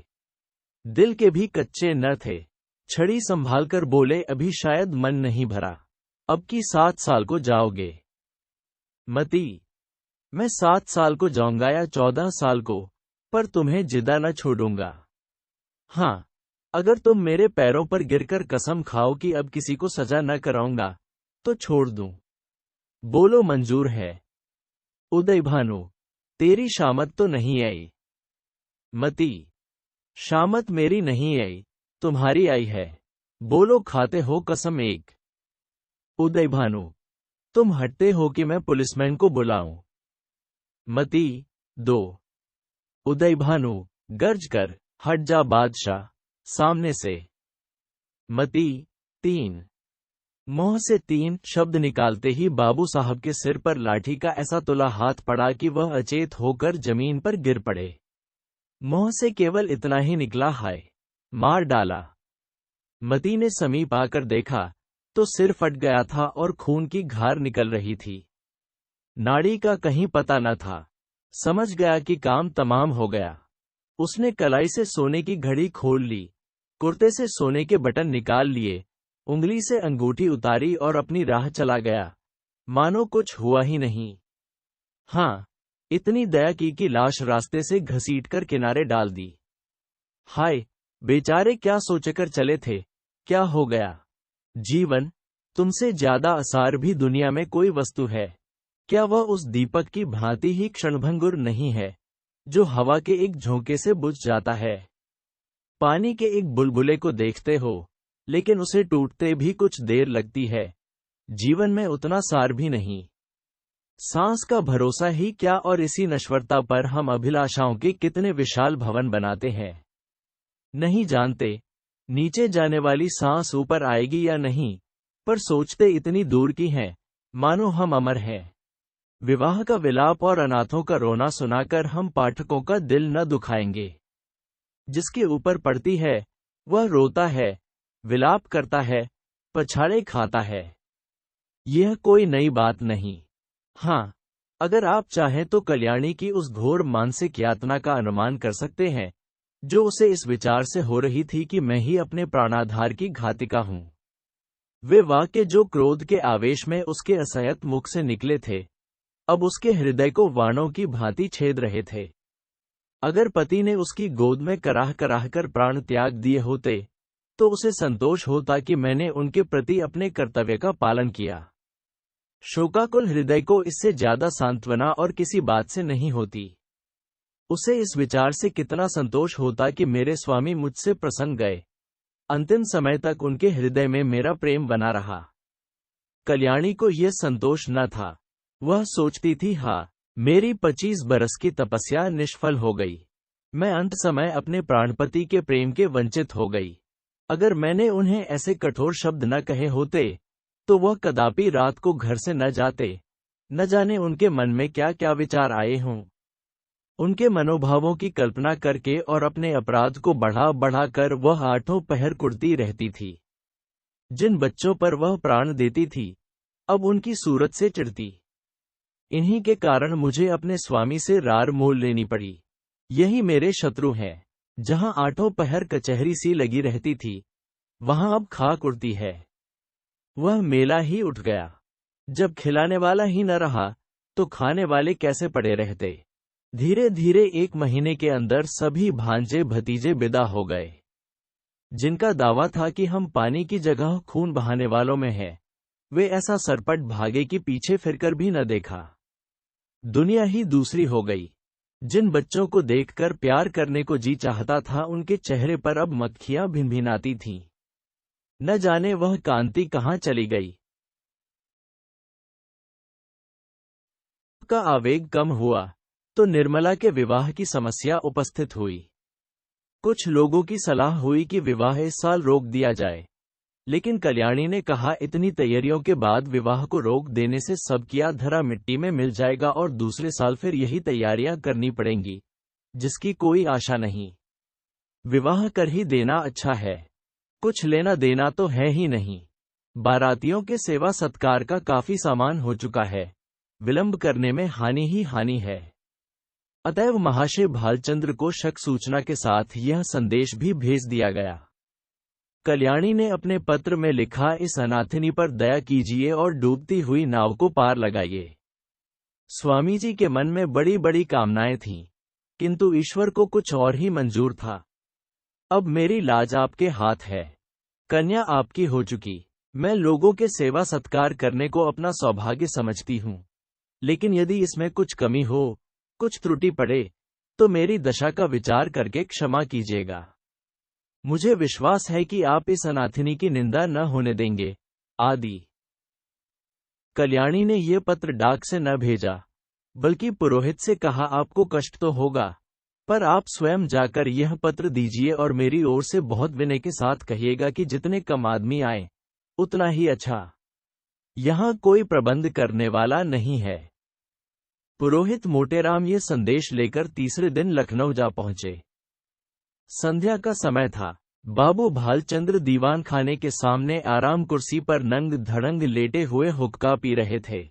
दिल के भी कच्चे न थे। छड़ी संभालकर बोले, अभी शायद मन नहीं भरा। अब की 7 साल को जाओगे? मती, मैं 7 साल को जाऊंगा या 14 साल को, पर तुम्हें जिदा न छोड़ूंगा। हाँ, अगर तुम मेरे पैरों पर गिरकर कसम खाओ कि अब किसी को सजा न कराऊंगा तो छोड़ दूं। बोलो मंजूर है? उदय भानु, तेरी शामत तो नहीं आई। मती, शामत मेरी नहीं आई, तुम्हारी आई है। बोलो खाते हो कसम एक? उदय भानु, तुम हटते हो कि मैं पुलिसमैन को बुलाऊं? मती 2। उदयभानु गर्ज कर, हट जा बादशाह सामने से। मती 3। मुंह से 3 शब्द निकालते ही बाबू साहब के सिर पर लाठी का ऐसा तुला हाथ पड़ा कि वह अचेत होकर जमीन पर गिर पड़े। मुंह से केवल इतना ही निकला, हाय मार डाला। मती ने समीप आकर देखा तो सिर फट गया था और खून की धार निकल रही थी। नाड़ी का कहीं पता न था। समझ गया कि काम तमाम हो गया। उसने कलाई से सोने की घड़ी खोल ली, कुर्ते से सोने के बटन निकाल लिए, उंगली से अंगूठी उतारी और अपनी राह चला गया, मानो कुछ हुआ ही नहीं। हाँ, इतनी दया की कि लाश रास्ते से घसीटकर किनारे डाल दी। हाय, बेचारे क्या सोचकर चले थे, क्या हो गया? जीवन, तुमसे ज्यादा असार भी दुनिया में कोई वस्तु है? क्या वह उस दीपक की भांति ही क्षणभंगुर नहीं है, जो हवा के एक झोंके से बुझ जाता है? पानी के एक बुलबुले को देखते हो, लेकिन उसे टूटते भी कुछ देर लगती है। जीवन में उतना सार भी नहीं। सांस का भरोसा ही क्या, और इसी नश्वरता पर हम अभिलाषाओं के कितने विशाल भवन बनाते हैं। नहीं जानते नीचे जाने वाली सांस ऊपर आएगी या नहीं, पर सोचते इतनी दूर की हैं, मानो हम अमर हैं। विवाह का विलाप और अनाथों का रोना सुनाकर हम पाठकों का दिल न दुखाएंगे। जिसके ऊपर पड़ती है वह रोता है, विलाप करता है, पछाड़े खाता है। यह कोई नई बात नहीं। हाँ, अगर आप चाहें तो कल्याणी की उस घोर मानसिक यातना का अनुमान कर सकते हैं, जो उसे इस विचार से हो रही थी कि मैं ही अपने प्राणाधार की घातिका हूं। वे वाक्य जो क्रोध के आवेश में उसके असंयत मुख से निकले थे, अब उसके हृदय को वाणों की भांति छेद रहे थे। अगर पति ने उसकी गोद में कराह कराह कर प्राण त्याग दिए होते, तो उसे संतोष होता कि मैंने उनके प्रति अपने कर्तव्य का पालन किया। शोकाकुल हृदय को इससे ज्यादा सांत्वना और किसी बात से नहीं होती। उसे इस विचार से कितना संतोष होता कि मेरे स्वामी मुझसे प्रसन्न गए। अंतिम समय तक उनके हृदय में मेरा प्रेम बना रहा। कल्याणी को यह संतोष न था। वह सोचती थी, हाँ, मेरी 25 बरस की तपस्या निष्फल हो गई। मैं अंत समय अपने प्राणपति के प्रेम के वंचित हो गई। अगर मैंने उन्हें ऐसे कठोर शब्द न कहे होते, तो वह कदापि रात को घर से न जाते। न जाने उनके मन में क्या क्या विचार आए हों। उनके मनोभावों की कल्पना करके और अपने अपराध को बढ़ा बढ़ा कर वह आठों पहर कुढ़ती रहती थी। जिन बच्चों पर वह प्राण देती थी, अब उनकी सूरत से चिढ़ती। इन्हीं के कारण मुझे अपने स्वामी से रार मोल लेनी पड़ी। यही मेरे शत्रु हैं। जहां आठों पहर कचहरी सी लगी रहती थी, वहां अब खाक उड़ती है। वह मेला ही उठ गया। जब खिलाने वाला ही न रहा, तो खाने वाले कैसे पड़े रहते। धीरे धीरे 1 महीने के अंदर सभी भांजे भतीजे विदा हो गए। जिनका दावा था कि हम पानी की जगह खून बहाने वालों में हैं, वे ऐसा सरपट भागे कि पीछे फिरकर भी न देखा। दुनिया ही दूसरी हो गई। जिन बच्चों को देखकर प्यार करने को जी चाहता था, उनके चेहरे पर अब मक्खियां भिनभिनाती थीं। न जाने वह कांति कहाँ चली गई। का आवेग कम हुआ तो निर्मला के विवाह की समस्या उपस्थित हुई। कुछ लोगों की सलाह हुई कि विवाह इस साल रोक दिया जाए, लेकिन कल्याणी ने कहा, इतनी तैयारियों के बाद विवाह को रोक देने से सब किया धरा मिट्टी में मिल जाएगा और दूसरे साल फिर यही तैयारियां करनी पड़ेंगी, जिसकी कोई आशा नहीं। विवाह कर ही देना अच्छा है, कुछ लेना देना तो है ही नहीं। बारातियों के सेवा सत्कार का काफी सामान हो चुका है, विलंब करने में हानि ही हानि है। अतएव महाशय भालचंद्र को शक सूचना के साथ यह संदेश भी भेज दिया गया। कल्याणी ने अपने पत्र में लिखा, इस अनाथिनी पर दया कीजिए और डूबती हुई नाव को पार लगाइए। स्वामी जी के मन में बड़ी बड़ी कामनाएं थीं, किंतु ईश्वर को कुछ और ही मंजूर था। अब मेरी लाज आपके हाथ है। कन्या आपकी हो चुकी। मैं लोगों के सेवा सत्कार करने को अपना सौभाग्य समझती हूँ, लेकिन यदि इसमें कुछ कमी हो, कुछ त्रुटि पड़े, तो मेरी दशा का विचार करके क्षमा कीजिएगा। मुझे विश्वास है कि आप इस अनाथिनी की निंदा न होने देंगे। आदि। कल्याणी ने यह पत्र डाक से न भेजा, बल्कि पुरोहित से कहा, आपको कष्ट तो होगा, पर आप स्वयं जाकर यह पत्र दीजिए और मेरी ओर से बहुत विनय के साथ कहिएगा कि जितने कम आदमी आए उतना ही अच्छा। यहाँ कोई प्रबंध करने वाला नहीं है। पुरोहित मोटेराम ये संदेश लेकर तीसरे दिन लखनऊ जा पहुंचे। संध्या का समय था। बाबू भालचंद्र दीवान खाने के सामने आराम कुर्सी पर नंग धड़ंग लेटे हुए हुक्का पी रहे थे।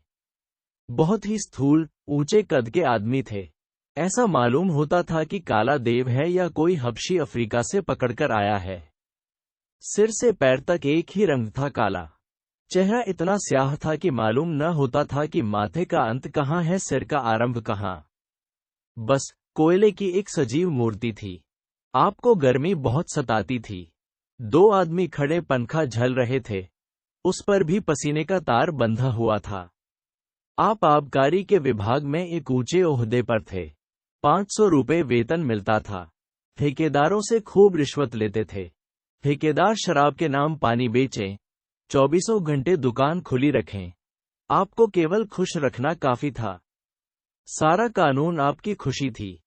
बहुत ही स्थूल, ऊंचे कद के आदमी थे। ऐसा मालूम होता था कि काला देव है या कोई हबशी अफ्रीका से पकड़कर आया है। सिर से पैर तक एक ही रंग था, काला। चेहरा इतना स्याह था कि मालूम न होता था कि माथे का अंत कहाँ है, सिर का आरंभ कहाँ। बस कोयले की एक सजीव मूर्ति थी। आपको गर्मी बहुत सताती थी। दो आदमी खड़े पंखा झल रहे थे, उस पर भी पसीने का तार बंधा हुआ था। आप आबकारी के विभाग में एक ऊंचे ओहदे पर थे। 500 रुपये वेतन मिलता था। ठेकेदारों से खूब रिश्वत लेते थे। ठेकेदार शराब के नाम पानी बेचें, 24 घंटे दुकान खुली रखें। आपको केवल खुश रखना काफी था। सारा कानून आपकी खुशी थी।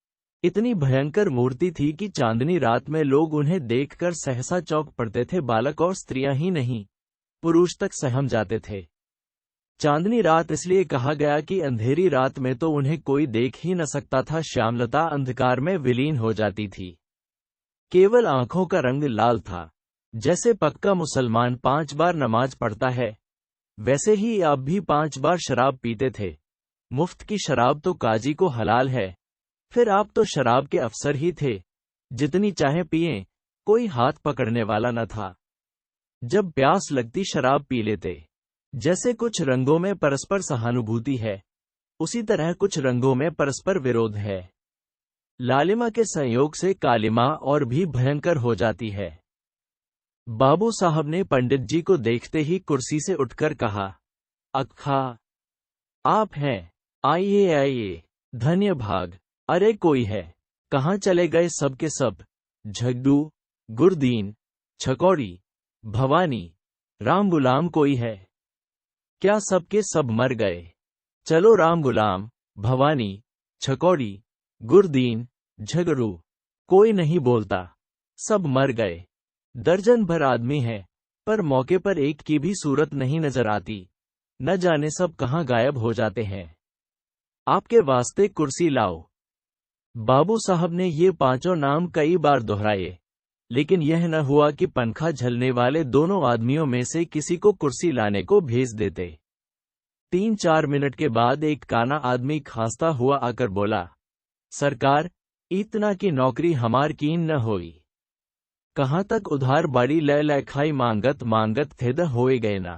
इतनी भयंकर मूर्ति थी कि चांदनी रात में लोग उन्हें देखकर सहसा चौंक पड़ते थे। बालक और स्त्रियां ही नहीं, पुरुष तक सहम जाते थे। चांदनी रात इसलिए कहा गया कि अंधेरी रात में तो उन्हें कोई देख ही न सकता था। श्यामलता अंधकार में विलीन हो जाती थी। केवल आंखों का रंग लाल था। जैसे पक्का मुसलमान 5 बार नमाज पढ़ता है, वैसे ही आप भी 5 बार शराब पीते थे। मुफ्त की शराब तो काजी को हलाल है। फिर आप तो शराब के अफसर ही थे। जितनी चाहे पिएं, कोई हाथ पकड़ने वाला न था। जब प्यास लगती शराब पी लेते। जैसे कुछ रंगों में परस्पर सहानुभूति है, उसी तरह कुछ रंगों में परस्पर विरोध है। लालिमा के संयोग से कालिमा और भी भयंकर हो जाती है। बाबू साहब ने पंडित जी को देखते ही कुर्सी से उठकर कहा, अक्खा, आप हैं? आइए आइए, धन्य भाग। अरे कोई है? कहाँ चले गए सब के सब? झग्गू, गुरदीन, छकौड़ी, भवानी, राम गुलाम कोई है क्या? सब के सब मर गए। चलो राम गुलाम, भवानी, छकौड़ी, गुरदीन, झगड़ू, कोई नहीं बोलता, सब मर गए। दर्जन भर आदमी है, पर मौके पर एक की भी सूरत नहीं नजर आती। न जाने सब कहाँ गायब हो जाते हैं। आपके वास्ते कुर्सी लाओ। बाबू साहब ने ये 5 नाम कई बार दोहराए, लेकिन यह न हुआ कि पंखा झलने वाले दोनों आदमियों में से किसी को कुर्सी लाने को भेज देते। 3-4 मिनट के बाद एक काना आदमी खांसता हुआ आकर बोला, सरकार, इतना की नौकरी हमार कीन न होई। कहाँ तक उधार बाड़ी ले ले खाई मांगत मांगत थे द होए गए ना।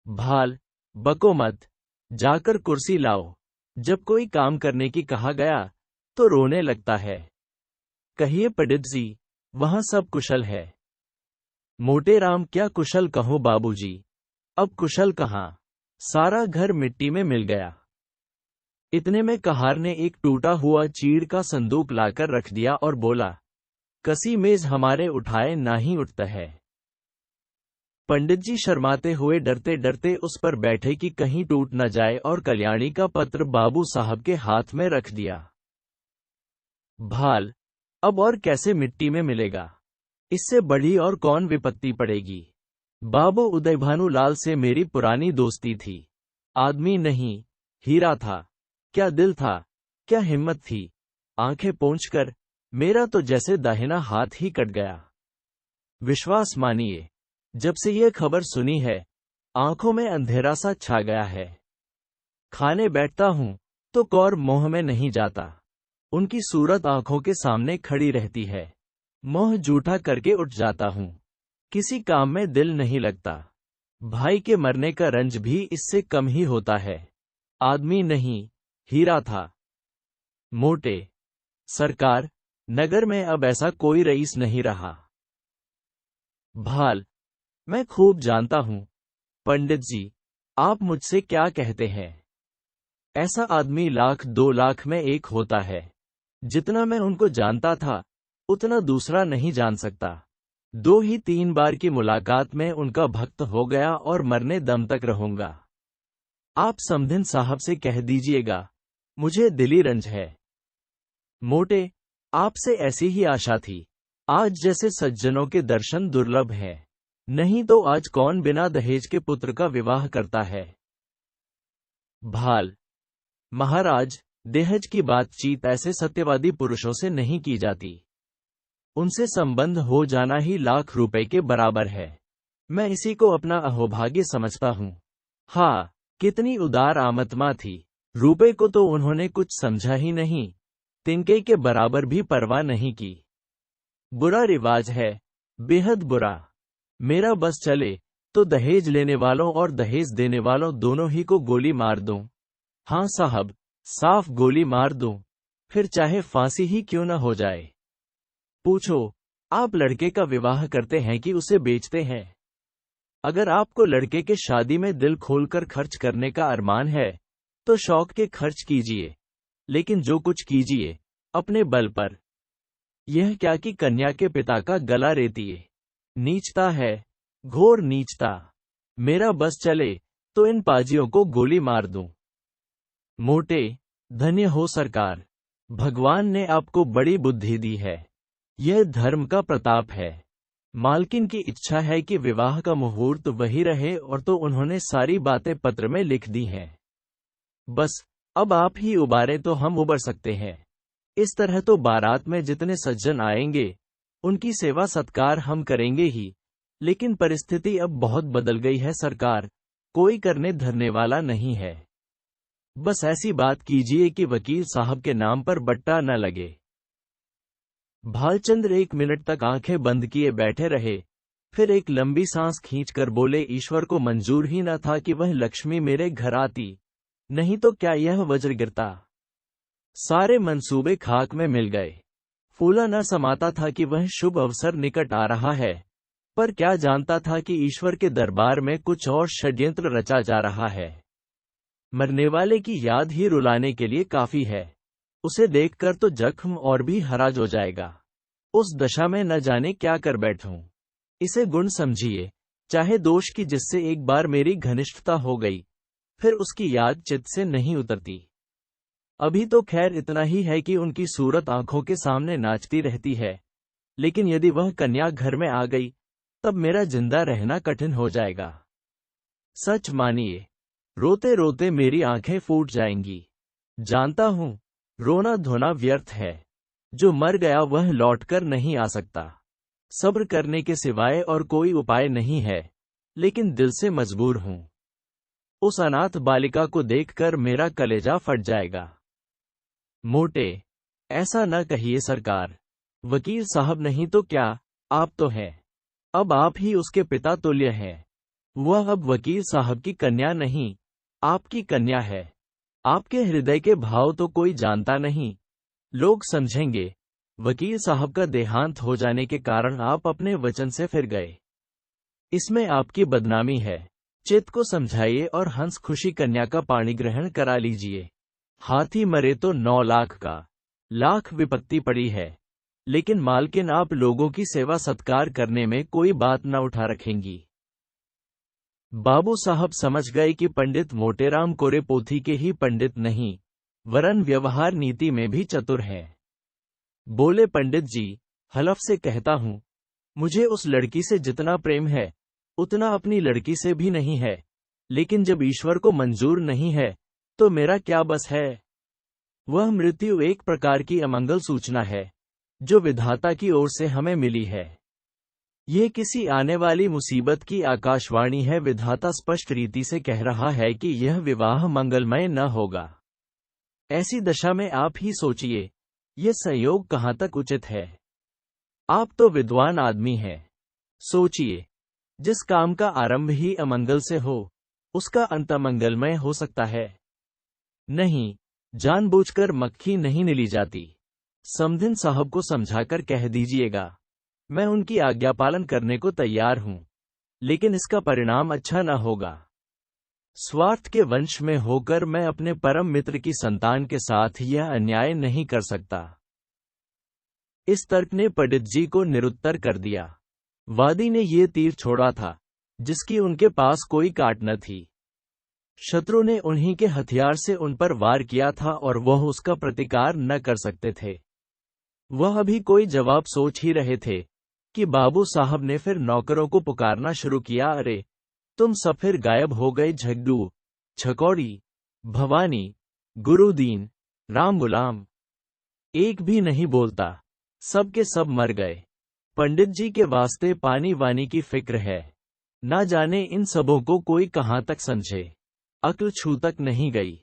भाल, बको मत, जाकर कुर्सी लाओ। जब कोई काम करने की कहा गया तो रोने लगता है। कहिए पंडित जी, वहां सब कुशल है? मोटेराम, क्या कुशल कहो बाबूजी, अब कुशल कहाँ, सारा घर मिट्टी में मिल गया। इतने में कहार ने एक टूटा हुआ चीड़ का संदूक लाकर रख दिया और बोला, कसी मेज हमारे उठाए ना ही उठता है। पंडित जी शर्माते हुए डरते डरते उस पर बैठे कि कहीं टूट न जाए और कल्याणी का पत्र बाबू साहब के हाथ में रख दिया। भाल, अब और कैसे मिट्टी में मिलेगा? इससे बड़ी और कौन विपत्ति पड़ेगी? बाबू उदयभानुलाल से मेरी पुरानी दोस्ती थी। आदमी नहीं, हीरा था। क्या दिल था, क्या हिम्मत थी। आंखें पोंछकर मेरा तो जैसे दाहिना हाथ ही कट गया। विश्वास मानिए, जब से यह खबर सुनी है, आंखों में अंधेरा सा छा गया है। खाने बैठता हूं तो कौर मोह में नहीं जाता। उनकी सूरत आंखों के सामने खड़ी रहती है। मोह जूठा करके उठ जाता हूं। किसी काम में दिल नहीं लगता। भाई के मरने का रंज भी इससे कम ही होता है। आदमी नहीं, हीरा था। मोटे, सरकार, नगर में अब ऐसा कोई रईस नहीं रहा। भाल, मैं खूब जानता हूं। पंडित जी, आप मुझसे क्या कहते हैं? ऐसा आदमी 1,00,000-2 लाख में एक होता है। जितना मैं उनको जानता था, उतना दूसरा नहीं जान सकता। 2 ही 3 बार की मुलाकात में उनका भक्त हो गया और मरने दम तक रहूंगा। आप समधिन साहब से कह दीजिएगा, मुझे दिली रंज है। मोटे, आपसे ऐसी ही आशा थी। आज जैसे सज्जनों के दर्शन दुर्लभ है, नहीं तो आज कौन बिना दहेज के पुत्र का विवाह करता है। भाल, महाराज, दहेज की बातचीत ऐसे सत्यवादी पुरुषों से नहीं की जाती। उनसे संबंध हो जाना ही लाख रुपए के बराबर है। मैं इसी को अपना अहोभाग्य समझता हूँ। हाँ, कितनी उदार आत्मा थी। रुपए को तो उन्होंने कुछ समझा ही नहीं, तिनके के बराबर भी परवाह नहीं की। बुरा रिवाज है, बेहद बुरा। मेरा बस चले तो दहेज लेने वालों और दहेज देने वालों दोनों ही को गोली मार दूं। हाँ साहब, साफ गोली मार दूं, फिर चाहे फांसी ही क्यों न हो जाए। पूछो, आप लड़के का विवाह करते हैं कि उसे बेचते हैं? अगर आपको लड़के के शादी में दिल खोलकर खर्च करने का अरमान है, तो शौक के खर्च कीजिए, लेकिन जो कुछ कीजिए, अपने बल पर। यह क्या कि कन्या के पिता का गला रेतिए। नीचता है, घोर नीचता। मेरा बस चले तो इन पाजियों को गोली मार दूं। मोटे, धन्य हो सरकार। भगवान ने आपको बड़ी बुद्धि दी है। यह धर्म का प्रताप है। मालकिन की इच्छा है कि विवाह का मुहूर्त वही रहे, और तो उन्होंने सारी बातें पत्र में लिख दी हैं। बस अब आप ही उबारे तो हम उबर सकते हैं। इस तरह तो बारात में जितने सज्जन आएंगे, उनकी सेवा सत्कार हम करेंगे ही, लेकिन परिस्थिति अब बहुत बदल गई है सरकार, कोई करने धरने वाला नहीं है। बस ऐसी बात कीजिए कि वकील साहब के नाम पर बट्टा न लगे। भालचंद्र 1 मिनट तक आंखें बंद किए बैठे रहे, फिर एक लंबी सांस खींचकर बोले, ईश्वर को मंजूर ही न था कि वह लक्ष्मी मेरे घर आती, नहीं तो क्या यह वज्र गिरता। सारे मंसूबे खाक में मिल गए। फूला न समाता था कि वह शुभ अवसर निकट आ रहा है, पर क्या जानता था कि ईश्वर के दरबार में कुछ और षड्यंत्र रचा जा रहा है। मरने वाले की याद ही रुलाने के लिए काफी है। उसे देखकर तो जख्म और भी हराज हो जाएगा। उस दशा में न जाने क्या कर बैठूं। इसे गुण समझिए, चाहे दोष की, जिससे एक बार मेरी घनिष्ठता हो गई, फिर उसकी याद चित्त से नहीं उतरती। अभी तो खैर इतना ही है कि उनकी सूरत आंखों के सामने नाचती रहती है, लेकिन यदि वह कन्या घर में आ गई, तब मेरा जिंदा रहना कठिन हो जाएगा। सच मानिए, रोते रोते मेरी आंखें फूट जाएंगी। जानता हूं, रोना धोना व्यर्थ है। जो मर गया वह लौटकर नहीं आ सकता। सब्र करने के सिवाय और कोई उपाय नहीं है, लेकिन दिल से मजबूर हूं। उस अनाथ बालिका को देखकर मेरा कलेजा फट जाएगा। मोटे, ऐसा न कहिए सरकार। वकील साहब नहीं तो क्या, आप तो हैं। अब आप ही उसके पिता तुल्य हैं। वह अब वकील साहब की कन्या नहीं, आपकी कन्या है। आपके हृदय के भाव तो कोई जानता नहीं। लोग समझेंगे, वकील साहब का देहांत हो जाने के कारण आप अपने वचन से फिर गए। इसमें आपकी बदनामी है। चित्त को समझाइए और हंस खुशी कन्या का पाणी ग्रहण करा लीजिए। हाथी मरे तो 9 लाख का, लाख विपत्ति पड़ी है, लेकिन मालकिन आप लोगों की सेवा सत्कार करने में कोई बात न उठा रखेंगी। बाबू साहब समझ गए कि पंडित मोटेराम कोरे पोथी के ही पंडित नहीं, वरन व्यवहार नीति में भी चतुर हैं। बोले, पंडित जी, हलफ से कहता हूं, मुझे उस लड़की से जितना प्रेम है, उतना अपनी लड़की से भी नहीं है, लेकिन जब ईश्वर को मंजूर नहीं है, तो मेरा क्या बस है। वह मृत्यु एक प्रकार की अमंगल सूचना है, जो विधाता की ओर से हमें मिली है। यह किसी आने वाली मुसीबत की आकाशवाणी है। विधाता स्पष्ट रीति से कह रहा है कि यह विवाह मंगलमय न होगा। ऐसी दशा में आप ही सोचिए, यह संयोग कहां तक उचित है। आप तो विद्वान आदमी हैं। सोचिए, जिस काम का आरंभ ही अमंगल से हो, उसका अंत मंगलमय हो सकता है? नहीं, जानबूझकर मक्खी नहीं निली जाती। समधिन साहब को समझाकर कह दीजिएगा, मैं उनकी आज्ञा पालन करने को तैयार हूं, लेकिन इसका परिणाम अच्छा न होगा। स्वार्थ के वंश में होकर मैं अपने परम मित्र की संतान के साथ यह अन्याय नहीं कर सकता। इस तर्क ने पंडित जी को निरुत्तर कर दिया। वादी ने ये तीर छोड़ा था जिसकी उनके पास कोई काट न थी। शत्रु ने उन्हीं के हथियार से उन पर वार किया था और वह उसका प्रतिकार न कर सकते थे। वह अभी कोई जवाब सोच ही रहे थे कि बाबू साहब ने फिर नौकरों को पुकारना शुरू किया, अरे तुम सब फिर गायब हो गए। झग्गू, छकौड़ी, भवानी, गुरुदीन, राम गुलाम, एक भी नहीं बोलता। सब के सब मर गए। पंडित जी के वास्ते पानी वानी की फिक्र है। ना जाने इन सबों को कोई कहाँ तक समझे। अक्ल छू तक नहीं गई।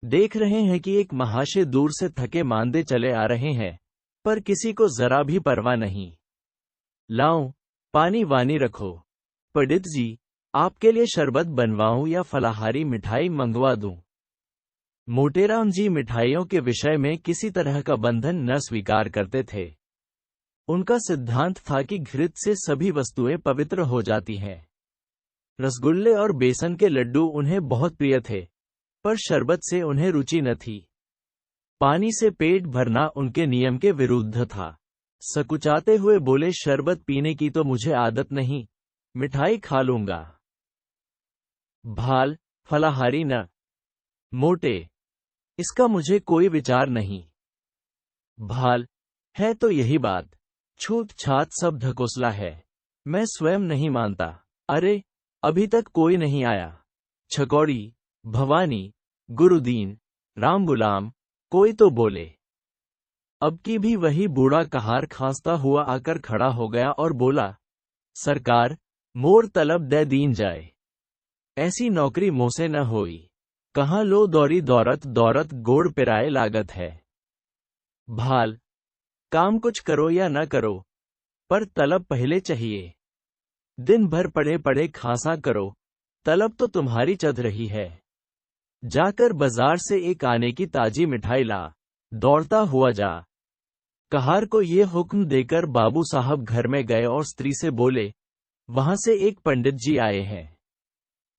देख रहे हैं कि एक महाशय दूर से थके मांदे चले आ रहे हैं, पर किसी को जरा भी परवाह नहीं। लाओ, पानी वानी रखो। पंडित जी, आपके लिए शरबत बनवाऊं या फलाहारी मिठाई मंगवा दूं? मोटेराम जी मिठाइयों के विषय में किसी तरह का बंधन न स्वीकार करते थे। उनका सिद्धांत था कि घृत से सभी वस्तुएं पवित्र हो जाती हैं। रसगुल्ले और बेसन के लड्डू उन्हें बहुत प्रिय थे, पर शरबत से उन्हें रुचि न थी। पानी से पेट भरना उनके नियम के विरुद्ध था। सकुचाते हुए बोले, शरबत पीने की तो मुझे आदत नहीं, मिठाई खा लूंगा। भाल, फलाहारी न। मोटे, इसका मुझे कोई विचार नहीं। भाल, है तो यही बात। छूत छात सब ढकोसला है। मैं स्वयं नहीं मानता। अरे, अभी तक कोई नहीं आया। छकौड़ी, भवानी, गुरुदीन, राम गुलाम, कोई तो बोले। अब की भी वही बूढ़ा कहार खांसता हुआ आकर खड़ा हो गया और बोला, सरकार, मोर तलब दे दीन जाए। ऐसी नौकरी मुँह से न होई। कहाँ लो दौरी दौरत दौरत गोड़ पिराए लागत है। भाल, काम कुछ करो या न करो, पर तलब पहले चाहिए। दिन भर पड़े पड़े खांसा करो, तलब तो तुम्हारी चढ़ रही है। जाकर बाजार से एक आने की ताजी मिठाई ला, दौड़ता हुआ जा। कहार को ये हुक्म देकर बाबू साहब घर में गए और स्त्री से बोले, वहां से एक पंडित जी आए हैं।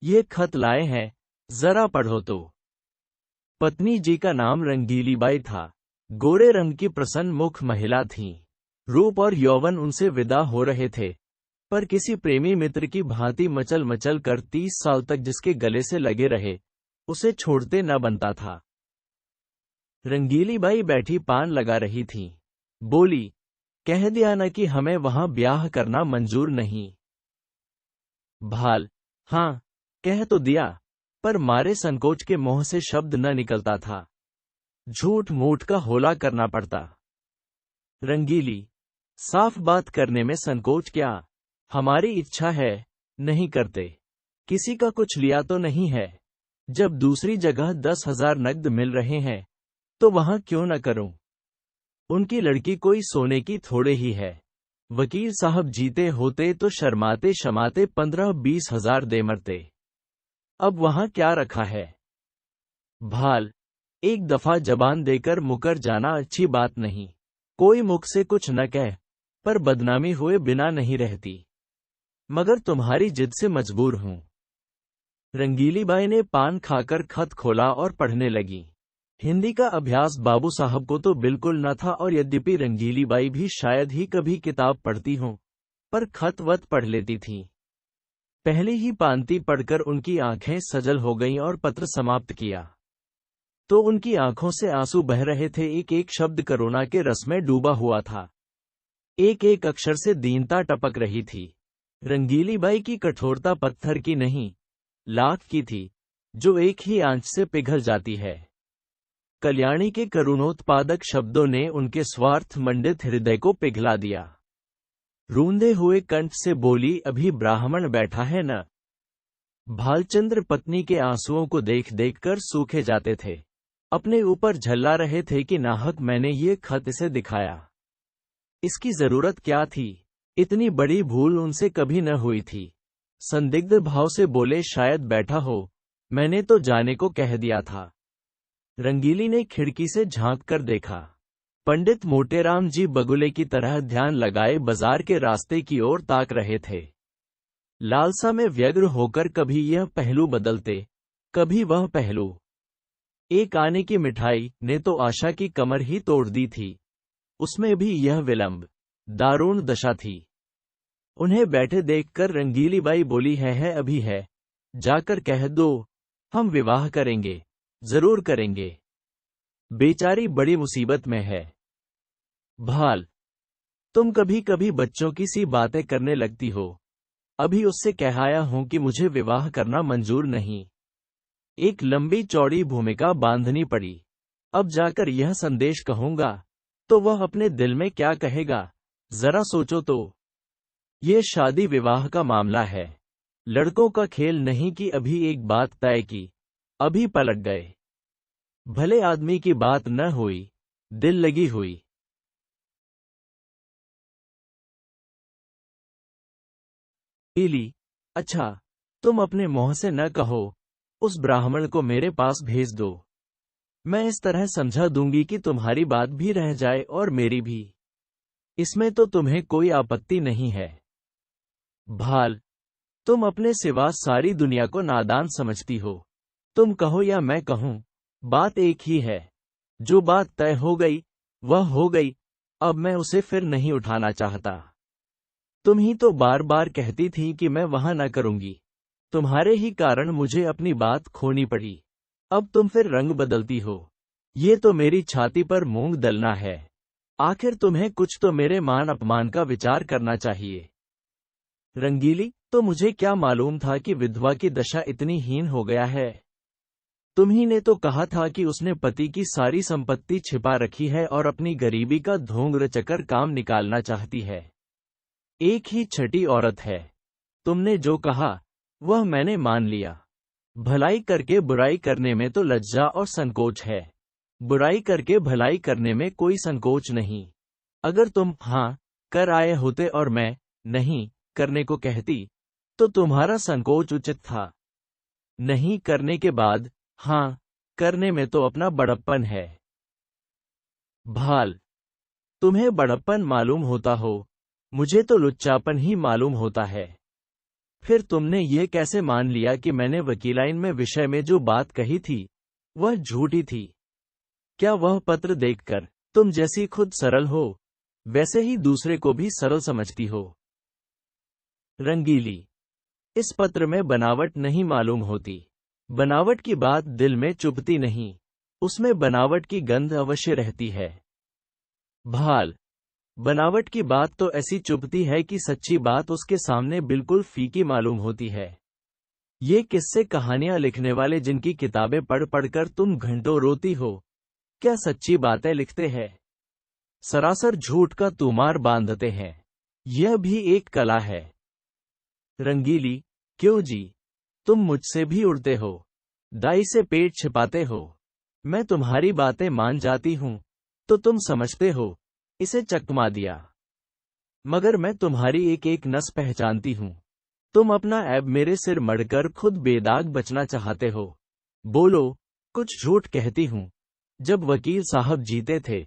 ये खत लाए हैं, जरा पढ़ो तो। पत्नी जी का नाम रंगीली बाई था। गोरे रंग की प्रसन्न मुख महिला थीं। रूप और यौवन उनसे विदा हो रहे थे, पर किसी प्रेमी मित्र की भांति मचल मचल कर 30 साल तक जिसके गले से लगे रहे, उसे छोड़ते न बनता था। रंगीली बाई बैठी पान लगा रही थी। बोली, कह दिया न कि हमें वहां ब्याह करना मंजूर नहीं। भाल, हाँ, कह तो दिया, पर मारे संकोच के मुंह से शब्द न निकलता था। झूठ मूठ का होला करना पड़ता। रंगीली, साफ बात करने में संकोच क्या? हमारी इच्छा है, नहीं करते। किसी का कुछ लिया तो नहीं है। जब दूसरी जगह 10,000 नकद मिल रहे हैं, तो वहां क्यों न करूं? उनकी लड़की कोई सोने की थोड़े ही है। वकील साहब जीते होते तो शर्माते शमाते 15-20 हजार दे मरते। अब वहां क्या रखा है? भाल, एक दफा जबान देकर मुकर जाना अच्छी बात नहीं। कोई मुख से कुछ न कह, पर बदनामी हुए बिना नहीं रहती। मगर तुम्हारी जिद से मजबूर हूं। रंगीली बाई ने पान खाकर खत खोला और पढ़ने लगी। हिंदी का अभ्यास बाबू साहब को तो बिल्कुल न था, और यद्यपि रंगीली बाई भी शायद ही कभी किताब पढ़ती हों, पर खत वत पढ़ लेती थीं। पहले ही पांति पढ़कर उनकी आंखें सजल हो गईं और पत्र समाप्त किया तो उनकी आंखों से आंसू बह रहे थे। एक एक शब्द करुणा के रस में डूबा हुआ था। एक एक अक्षर से दीनता टपक रही थी। रंगीली बाई की कठोरता पत्थर की नहीं, लाख की थी, जो एक ही आंच से पिघल जाती है। कल्याणी के करुणोत्पादक शब्दों ने उनके स्वार्थ मंडित हृदय को पिघला दिया। रूंधे हुए कंठ से बोली, अभी ब्राह्मण बैठा है न? भालचंद्र पत्नी के आंसुओं को देख देख कर सूखे जाते थे। अपने ऊपर झल्ला रहे थे कि नाहक मैंने ये खत इसे दिखाया। इसकी जरूरत क्या थी? इतनी बड़ी भूल उनसे कभी न हुई थी। संदिग्ध भाव से बोले, शायद बैठा हो, मैंने तो जाने को कह दिया था। रंगीली ने खिड़की से झांक कर देखा। पंडित मोटेराम जी बगुले की तरह ध्यान लगाए बाजार के रास्ते की ओर ताक रहे थे। लालसा में व्यग्र होकर कभी यह पहलू बदलते, कभी वह पहलू। एक आने की मिठाई ने तो आशा की कमर ही तोड़ दी थी। उसमें भी यह विलंब, दारुण दशा थी। उन्हें बैठे देखकर रंगीली बाई बोली, है अभी है, जाकर कह दो, हम विवाह करेंगे, जरूर करेंगे। बेचारी बड़ी मुसीबत में है। भाल, तुम कभी कभी बच्चों की सी बातें करने लगती हो। अभी उससे कह आया हूं कि मुझे विवाह करना मंजूर नहीं। एक लंबी चौड़ी भूमिका बांधनी पड़ी। अब जाकर यह संदेश कहूंगा तो वह अपने दिल में क्या कहेगा, जरा सोचो तो। ये शादी विवाह का मामला है, लड़कों का खेल नहीं कि अभी एक बात तय की, अभी पलट गए। भले आदमी की बात न हुई, दिल लगी हुई। पीली, अच्छा, तुम अपने मुंह से न कहो, उस ब्राह्मण को मेरे पास भेज दो। मैं इस तरह समझा दूंगी कि तुम्हारी बात भी रह जाए और मेरी भी। इसमें तो तुम्हें कोई आपत्ति नहीं है। भाल, तुम अपने सिवा सारी दुनिया को नादान समझती हो। तुम कहो या मैं कहूं, बात एक ही है। जो बात तय हो गई वह हो गई, अब मैं उसे फिर नहीं उठाना चाहता। तुम ही तो बार बार कहती थी कि मैं वहां न करूंगी। तुम्हारे ही कारण मुझे अपनी बात खोनी पड़ी। अब तुम फिर रंग बदलती हो। ये तो मेरी छाती पर मूंग दलना है। आखिर तुम्हें कुछ तो मेरे मान अपमान का विचार करना चाहिए। रंगीली, तो मुझे क्या मालूम था कि विधवा की दशा इतनी हीन हो गया है। तुम्ही ने तो कहा था कि उसने पति की सारी संपत्ति छिपा रखी है और अपनी गरीबी का ढोंग रचकर काम निकालना चाहती है। एक ही छठी औरत है। तुमने जो कहा वह मैंने मान लिया। भलाई करके बुराई करने में तो लज्जा और संकोच है। बुराई करके भलाई करने में कोई संकोच नहीं। अगर तुम हाँ कर आए होते और मैं नहीं करने को कहती तो तुम्हारा संकोच उचित था। नहीं करने के बाद हाँ करने में तो अपना बड़प्पन है। भाल, तुम्हें बड़प्पन मालूम होता हो, मुझे तो लुच्चापन ही मालूम होता है। फिर तुमने ये कैसे मान लिया कि मैंने वकीलाइन में विषय में जो बात कही थी वह झूठी थी? क्या वह पत्र देखकर तुम जैसी खुद सरल हो वैसे ही दूसरे को भी सरल समझती हो? रंगीली, इस पत्र में बनावट नहीं मालूम होती। बनावट की बात दिल में चुभती नहीं, उसमें बनावट की गंध अवश्य रहती है। भाल, बनावट की बात तो ऐसी चुभती है कि सच्ची बात उसके सामने बिल्कुल फीकी मालूम होती है। ये किस्से कहानियां लिखने वाले जिनकी किताबें पढ़ पढ़कर तुम घंटों रोती हो, क्या सच्ची बातें लिखते हैं? सरासर झूठ का तुमार बांधते हैं। यह भी एक कला है। रंगीली, क्यों जी, तुम मुझसे भी उड़ते हो, दाई से पेट छिपाते हो। मैं तुम्हारी बातें मान जाती हूं तो तुम समझते हो इसे चकमा दिया, मगर मैं तुम्हारी एक एक नस पहचानती हूं। तुम अपना ऐब मेरे सिर मढ़कर खुद बेदाग बचना चाहते हो। बोलो, कुछ झूठ कहती हूं। जब वकील साहब जीते थे,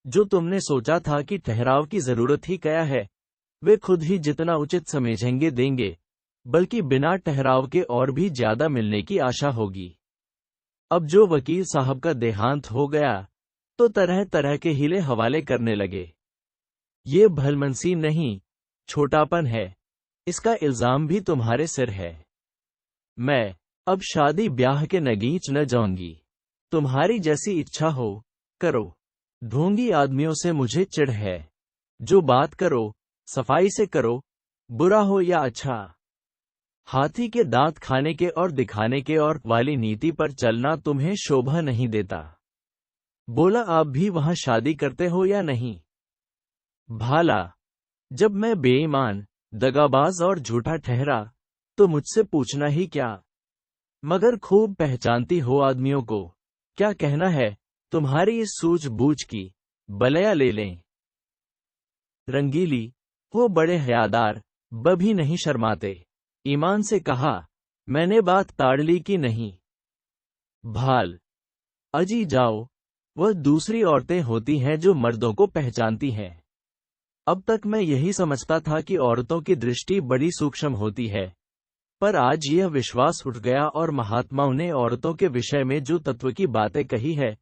जो तुमने सोचा था कि ठहराव की जरूरत ही क्या है, वे खुद ही जितना उचित समझेंगे देंगे, बल्कि बिना ठहराव के और भी ज्यादा मिलने की आशा होगी। अब जो वकील साहब का देहांत हो गया तो तरह तरह के हीले हवाले करने लगे। ये भलमनसी नहीं, छोटापन है। इसका इल्जाम भी तुम्हारे सिर है। मैं अब शादी ब्याह के नगीच न जाऊंगी। तुम्हारी जैसी इच्छा हो करो। ढोंगी आदमियों से मुझे चिढ़ है। जो बात करो सफाई से करो, बुरा हो या अच्छा। हाथी के दांत खाने के और दिखाने के और वाली नीति पर चलना तुम्हें शोभा नहीं देता। बोला, आप भी वहां शादी करते हो या नहीं? भाला, जब मैं बेईमान, दगाबाज और झूठा ठहरा तो मुझसे पूछना ही क्या? मगर खूब पहचानती हो आदमियों को। क्या कहना है तुम्हारी इस सूझबूझ की? बलया ले लें। रंगीली, वो बड़े हयादार बभी नहीं शर्माते। ईमान से कहा, मैंने बात ताड़ ली कि नहीं? भाल, अजी जाओ, वह दूसरी औरतें होती हैं जो मर्दों को पहचानती हैं। अब तक मैं यही समझता था कि औरतों की दृष्टि बड़ी सूक्ष्म होती है, पर आज यह विश्वास उठ गया और महात्माओं ने औरतों के विषय में जो तत्व की बातें कही है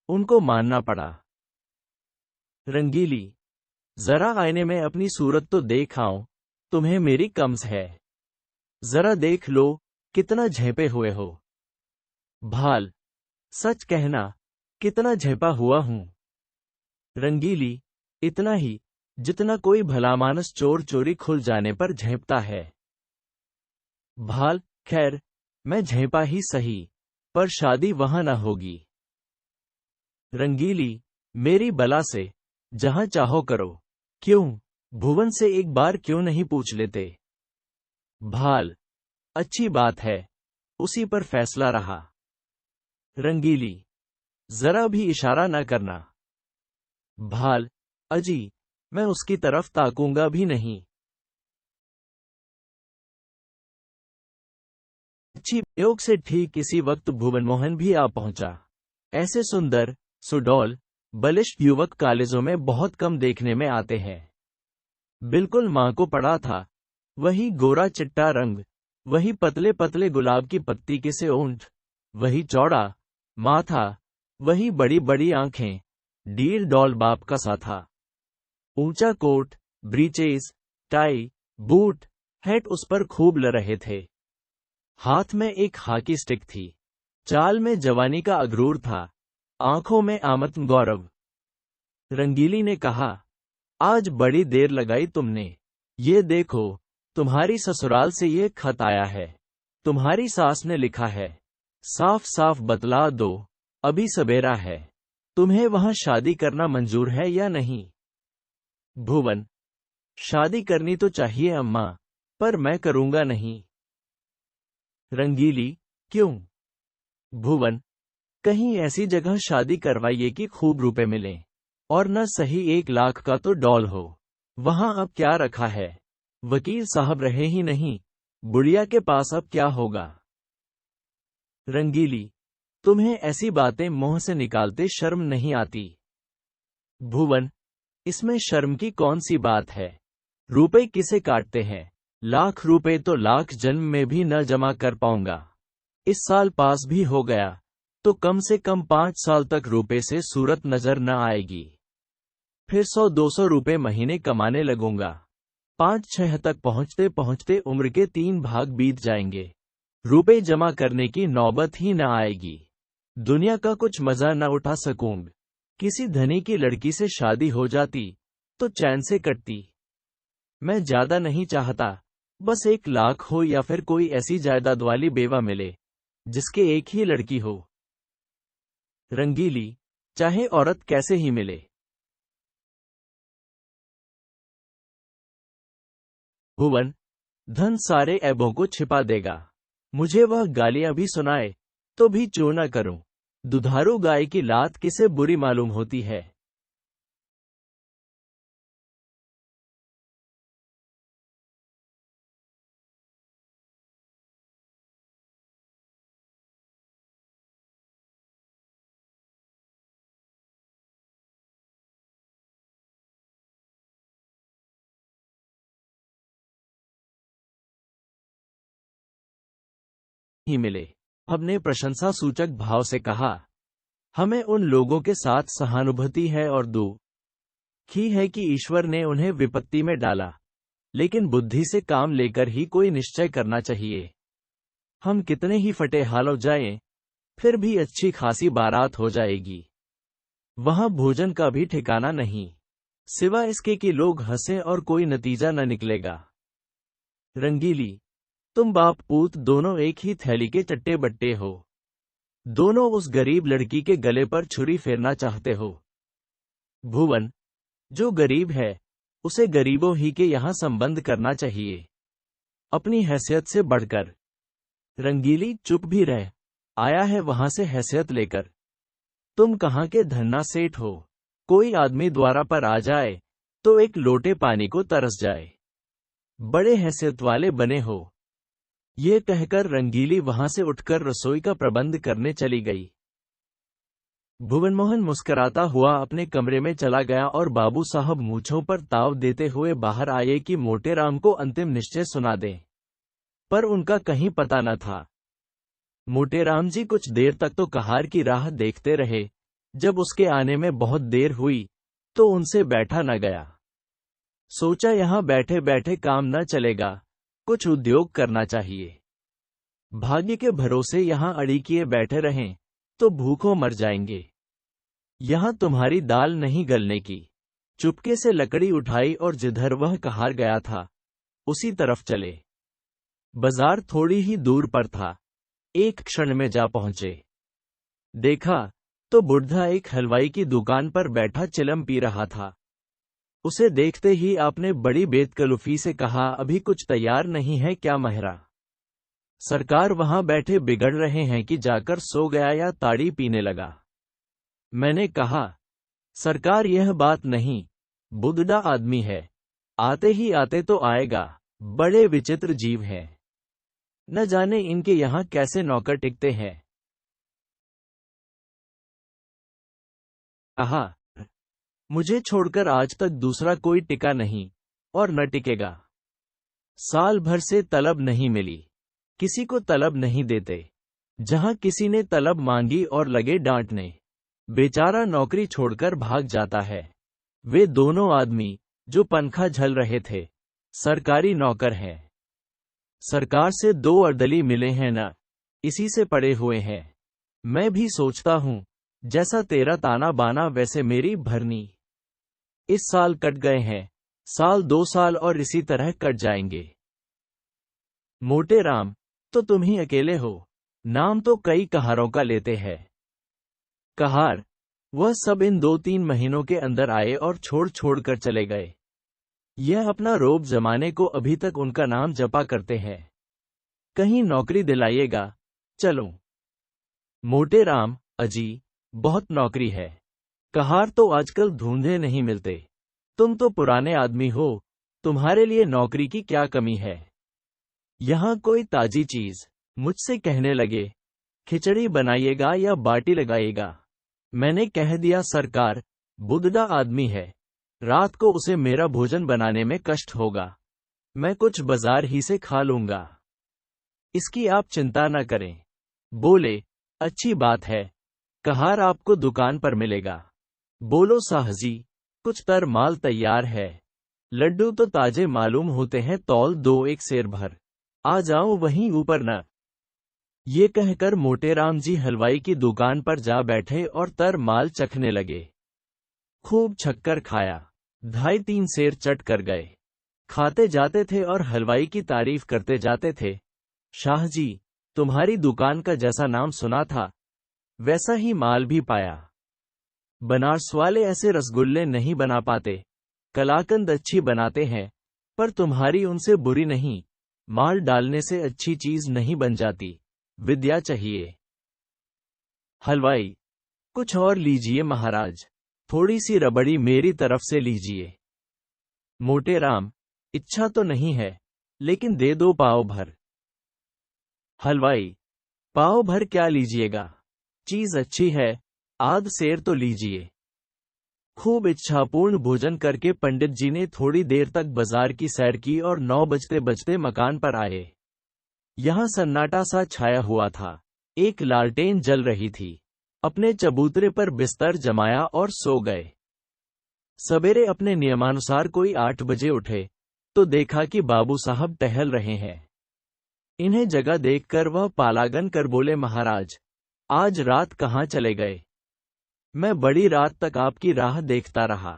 उनको मानना पड़ा। रंगीली, जरा आईने में अपनी सूरत तो देख आओ। तुम्हें मेरी कम्स है। जरा देख लो कितना झेपे हुए हो। भाल, सच कहना, कितना झेपा हुआ हूं। रंगीली, इतना ही, जितना कोई भलामानस चोर चोरी खुल जाने पर झेपता है। भाल, खैर, मैं झेपा ही सही, पर शादी वहां न होगी। रंगीली, मेरी बला से, जहां चाहो करो। क्यों, भुवन से एक बार क्यों नहीं पूछ लेते? भाल, अच्छी बात है, उसी पर फैसला रहा। रंगीली, जरा भी इशारा न करना। भाल, अजी, मैं उसकी तरफ ताकूंगा भी नहीं। अच्छी प्रयोग से ठीक इसी वक्त भुवन मोहन भी आ पहुंचा। ऐसे सुंदर, सुडौल, बलिष्ठ युवक कॉलेजों में बहुत कम देखने में आते हैं। बिल्कुल मां को पड़ा था, वही गोरा चिट्टा रंग, वही पतले पतले गुलाब की पत्ती के से ओंठ, वही चौड़ा माथा, वही बड़ी बड़ी आंखें, डीर डॉल बाप का सा था। ऊंचा coat, breeches, tie, boot, hat उस पर खूब ल रहे थे। हाथ में एक हॉकी स्टिक थी। चाल में जवानी का अगरूर था, आंखों में आत्म गौरव। रंगीली ने कहा, आज बड़ी देर लगाई तुमने। ये देखो, तुम्हारी ससुराल से ये खत आया है। तुम्हारी सास ने लिखा है। साफ साफ बतला दो, अभी सवेरा है। तुम्हें वहां शादी करना मंजूर है या नहीं? भुवन, शादी करनी तो चाहिए अम्मा, पर मैं करूंगा नहीं। रंगीली, क्यों? भुवन, कहीं ऐसी जगह शादी करवाइए कि खूब रुपए मिलें, और न सही 1 लाख का तो डॉल हो। वहां अब क्या रखा है? वकील साहब रहे ही नहीं, बुढ़िया के पास अब क्या होगा? रंगीली, तुम्हें ऐसी बातें मुंह से निकालते शर्म नहीं आती? भुवन, इसमें शर्म की कौन सी बात है? रुपए किसे काटते हैं? लाख रुपए तो लाख जन्म में भी न जमा कर पाऊंगा। इस साल पास भी हो गया तो कम से कम 5 साल तक रुपए से सूरत नजर न आएगी। फिर 100-200 रुपए महीने कमाने लगूंगा। 5-6 तक पहुंचते पहुंचते उम्र के 3 भाग बीत जाएंगे। रुपए जमा करने की नौबत ही न आएगी। दुनिया का कुछ मजा न उठा सकूंगा। किसी धनी की लड़की से शादी हो जाती तो चैन से कटती। मैं ज्यादा नहीं चाहता, बस 1 लाख हो या फिर कोई ऐसी जायदाद वाली बेवा मिले जिसके एक ही लड़की हो। रंगीली, चाहे औरत कैसे ही मिले। भुवन, धन सारे ऐबों को छिपा देगा। मुझे वह गालियां भी सुनाए तो भी चूर न करूं। दुधारू गाय की लात किसे बुरी मालूम होती है? ही मिले। हमने प्रशंसा सूचक भाव से कहा, हमें उन लोगों के साथ सहानुभूति है और दुखी है कि ईश्वर ने उन्हें विपत्ति में डाला, लेकिन बुद्धि से काम लेकर ही कोई निश्चय करना चाहिए। हम कितने ही फटे हाल हो जाएं, फिर भी अच्छी खासी बारात हो जाएगी। वहां भोजन का भी ठिकाना नहीं, सिवा इसके कि लोग हंसे और कोई नतीजा न निकलेगा। रंगीली, तुम बाप पूत दोनों एक ही थैली के चट्टे बट्टे हो। दोनों उस गरीब लड़की के गले पर छुरी फेरना चाहते हो। भुवन, जो गरीब है उसे गरीबों ही के यहां संबंध करना चाहिए, अपनी हैसियत से बढ़कर। रंगीली, चुप भी रह, आया है वहां से हैसियत लेकर। तुम कहां के धन्ना सेठ हो? कोई आदमी द्वारा पर आ जाए तो एक लोटे पानी को तरस जाए। बड़े हैसियत वाले बने हो। ये कहकर रंगीली वहां से उठकर रसोई का प्रबंध करने चली गई। भुवनमोहन मुस्कुराता हुआ अपने कमरे में चला गया और बाबू साहब मूंछों पर ताव देते हुए बाहर आए कि मोटे राम को अंतिम निश्चय सुना दें, पर उनका कहीं पता न था। मोटे राम जी कुछ देर तक तो कहार की राह देखते रहे। जब उसके आने में बहुत देर हुई तो उनसे बैठा न गया। सोचा यहाँ बैठे बैठे काम न चलेगा, कुछ उद्योग करना चाहिए। भाग्य के भरोसे यहाँ अड़ी किए बैठे रहें तो भूखों मर जाएंगे। यहाँ तुम्हारी दाल नहीं गलने की। चुपके से लकड़ी उठाई और जिधर वह कहार गया था उसी तरफ चले। बाजार थोड़ी ही दूर पर था। एक क्षण में जा पहुंचे। देखा तो बुढ़ा एक हलवाई की दुकान पर बैठा चिलम पी रहा था। उसे देखते ही आपने बड़ी बेतकल्लुफी से कहा, अभी कुछ तैयार नहीं है क्या महरा? सरकार वहां बैठे बिगड़ रहे हैं कि जाकर सो गया या ताड़ी पीने लगा? मैंने कहा, सरकार यह बात नहीं, बुढ़ा आदमी है, आते ही आते तो आएगा। बड़े विचित्र जीव हैं, न जाने इनके यहाँ कैसे नौकर टिकते हैं। कहा, मुझे छोड़कर आज तक दूसरा कोई टिका नहीं और न टिकेगा। साल भर से तलब नहीं मिली, किसी को तलब नहीं देते। जहां किसी ने तलब मांगी और लगे डांटने, बेचारा नौकरी छोड़कर भाग जाता है। वे दोनों आदमी जो पंखा झल रहे थे सरकारी नौकर हैं। सरकार से 2 अर्दली मिले हैं न, इसी से पड़े हुए हैं। मैं भी सोचता हूं जैसा तेरा ताना बाना वैसे मेरी भरनी। इस साल कट गए हैं, साल 2 साल और इसी तरह कट जाएंगे। मोटे राम, तो तुम ही अकेले हो, नाम तो कई कहारों का लेते हैं। कहार, वह सब इन 2-3 महीनों के अंदर आए और छोड़ छोड़ कर चले गए। यह अपना रोब जमाने को अभी तक उनका नाम जपा करते हैं। कहीं नौकरी दिलाइएगा, चलो। मोटे राम, अजी, बहुत नौकरी है। कहार, तो आजकल ढूंढे नहीं मिलते। तुम तो पुराने आदमी हो, तुम्हारे लिए नौकरी की क्या कमी है? यहाँ कोई ताजी चीज। मुझसे कहने लगे, खिचड़ी बनाइएगा या बाटी लगाइएगा? मैंने कह दिया, सरकार, बुढ़ा आदमी है, रात को उसे मेरा भोजन बनाने में कष्ट होगा, मैं कुछ बाजार ही से खा लूंगा, इसकी आप चिंता न करें। बोले, अच्छी बात है, कहार आपको दुकान पर मिलेगा। बोलो साहजी, कुछ तर माल तैयार है, लड्डू तो ताजे मालूम होते हैं, तौल दो 1 सेर भर, आ जाओ वहीं ऊपर न। ये कहकर मोटेराम जी हलवाई की दुकान पर जा बैठे और तर माल चखने लगे। खूब छक्कर खाया, 2.5-3 सेर चट कर गए। खाते जाते थे और हलवाई की तारीफ करते जाते थे। शाह जी, तुम्हारी दुकान का जैसा नाम सुना था वैसा ही माल भी पाया। बनारस वाले ऐसे रसगुल्ले नहीं बना पाते, कलाकंद अच्छी बनाते हैं, पर तुम्हारी उनसे बुरी नहीं। माल डालने से अच्छी चीज नहीं बन जाती, विद्या चाहिए। हलवाई, कुछ और लीजिए महाराज, थोड़ी सी रबड़ी मेरी तरफ से लीजिए। मोटेराम, इच्छा तो नहीं है, लेकिन दे दो पाव भर। हलवाई, पाव भर क्या लीजिएगा? चीज अच्छी है, आध सेर तो लीजिए। खूब इच्छापूर्ण भोजन करके पंडित जी ने थोड़ी देर तक बाजार की सैर की और 9 बजते बजते मकान पर आए। यहां सन्नाटा सा छाया हुआ था। एक लालटेन जल रही थी। अपने चबूतरे पर बिस्तर जमाया और सो गए। सवेरे अपने नियमानुसार कोई 8 बजे उठे तो देखा कि बाबू साहब टहल रहे हैं। इन्हें जगह देखकर वह पालागन कर बोले, महाराज, आज रात कहाँ चले गए? मैं बड़ी रात तक आपकी राह देखता रहा।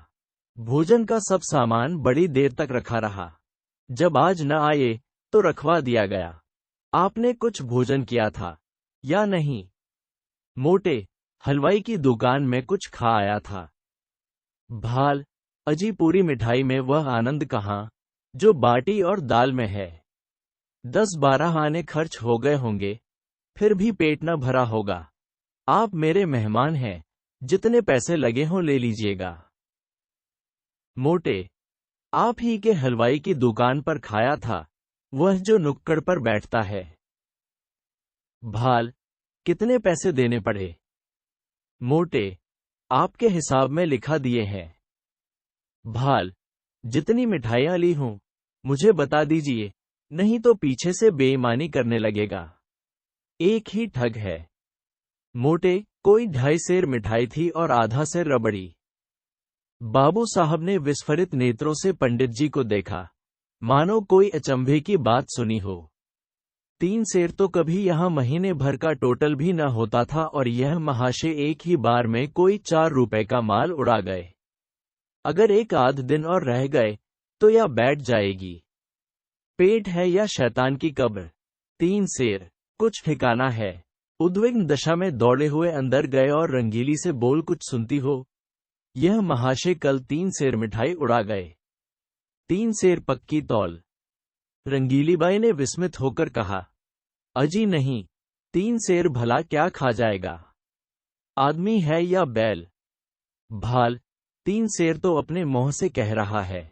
भोजन का सब सामान बड़ी देर तक रखा रहा। जब आज न आए तो रखवा दिया गया। आपने कुछ भोजन किया था या नहीं? मोटे, हलवाई की दुकान में कुछ खा आया था। भाल, अजी, पूरी मिठाई में वह आनंद कहाँ जो बाटी और दाल में है। 10-12 आने खर्च हो गए होंगे, फिर भी पेट न भरा होगा। आप मेरे मेहमान हैं, जितने पैसे लगे हों ले लीजिएगा। मोटे, आप ही के हलवाई की दुकान पर खाया था, वह जो नुक्कड़ पर बैठता है। भाल, कितने पैसे देने पड़े? मोटे, आपके हिसाब में लिखा दिए हैं। भाल, जितनी मिठाइयां ली हों मुझे बता दीजिए, नहीं तो पीछे से बेईमानी करने लगेगा। एक ही ठग है। मोटे, कोई 2.5 सेर मिठाई थी और आधा सेर रबड़ी। बाबू साहब ने विस्फारित नेत्रों से पंडित जी को देखा, मानो कोई अचंभे की बात सुनी हो। 3 सेर तो कभी यहाँ महीने भर का टोटल भी न होता था, और यह महाशय एक ही बार में कोई 4 रुपए का माल उड़ा गए। अगर एक आध दिन और रह गए तो यह बैठ जाएगी। पेट है या शैतान की कब्र? 3 सेर, कुछ ठिकाना है। उद्विग्न दशा में दौड़े हुए अंदर गए और रंगीली से बोल, कुछ सुनती हो? यह महाशय कल 3 सेर मिठाई उड़ा गए। 3 सेर पक्की तौल? रंगीली बाई ने विस्मित होकर कहा, अजी नहीं, 3 सेर भला क्या खा जाएगा? आदमी है या बैल? भाल, 3 सेर तो अपने मुंह से कह रहा है,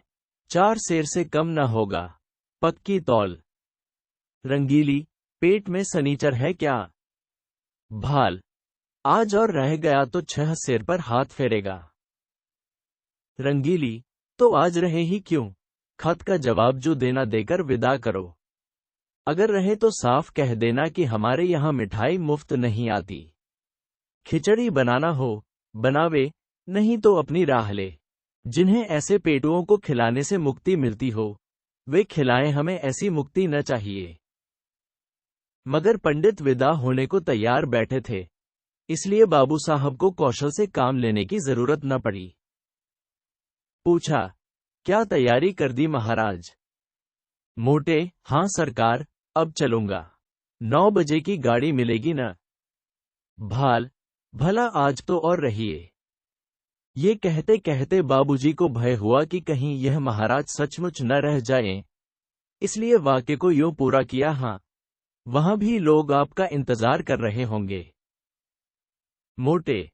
4 सेर से कम न होगा। पक्की तौल? रंगीली, पेट में सनीचर है क्या? भाल, आज और रह गया तो 6 सेर पर हाथ फेरेगा। रंगीली, तो आज रहे ही क्यों? खत का जवाब जो देना देकर विदा करो। अगर रहे तो साफ कह देना कि हमारे यहाँ मिठाई मुफ्त नहीं आती। खिचड़ी बनाना हो बनावे, नहीं तो अपनी राह ले। जिन्हें ऐसे पेटुओं को खिलाने से मुक्ति मिलती हो वे खिलाएं, हमें ऐसी मुक्ति न चाहिए। मगर पंडित विदा होने को तैयार बैठे थे, इसलिए बाबू साहब को कौशल से काम लेने की जरूरत न पड़ी। पूछा, क्या तैयारी कर दी महाराज? मोटे, हां सरकार, अब चलूंगा। 9 बजे की गाड़ी मिलेगी न? भाल, भला आज तो और रहिए। ये कहते कहते बाबूजी को भय हुआ कि कहीं यह महाराज सचमुच न रह जाएं, इसलिए वाक्य को यूं पूरा किया, हां, वहां भी लोग आपका इंतजार कर रहे होंगे। मोटे,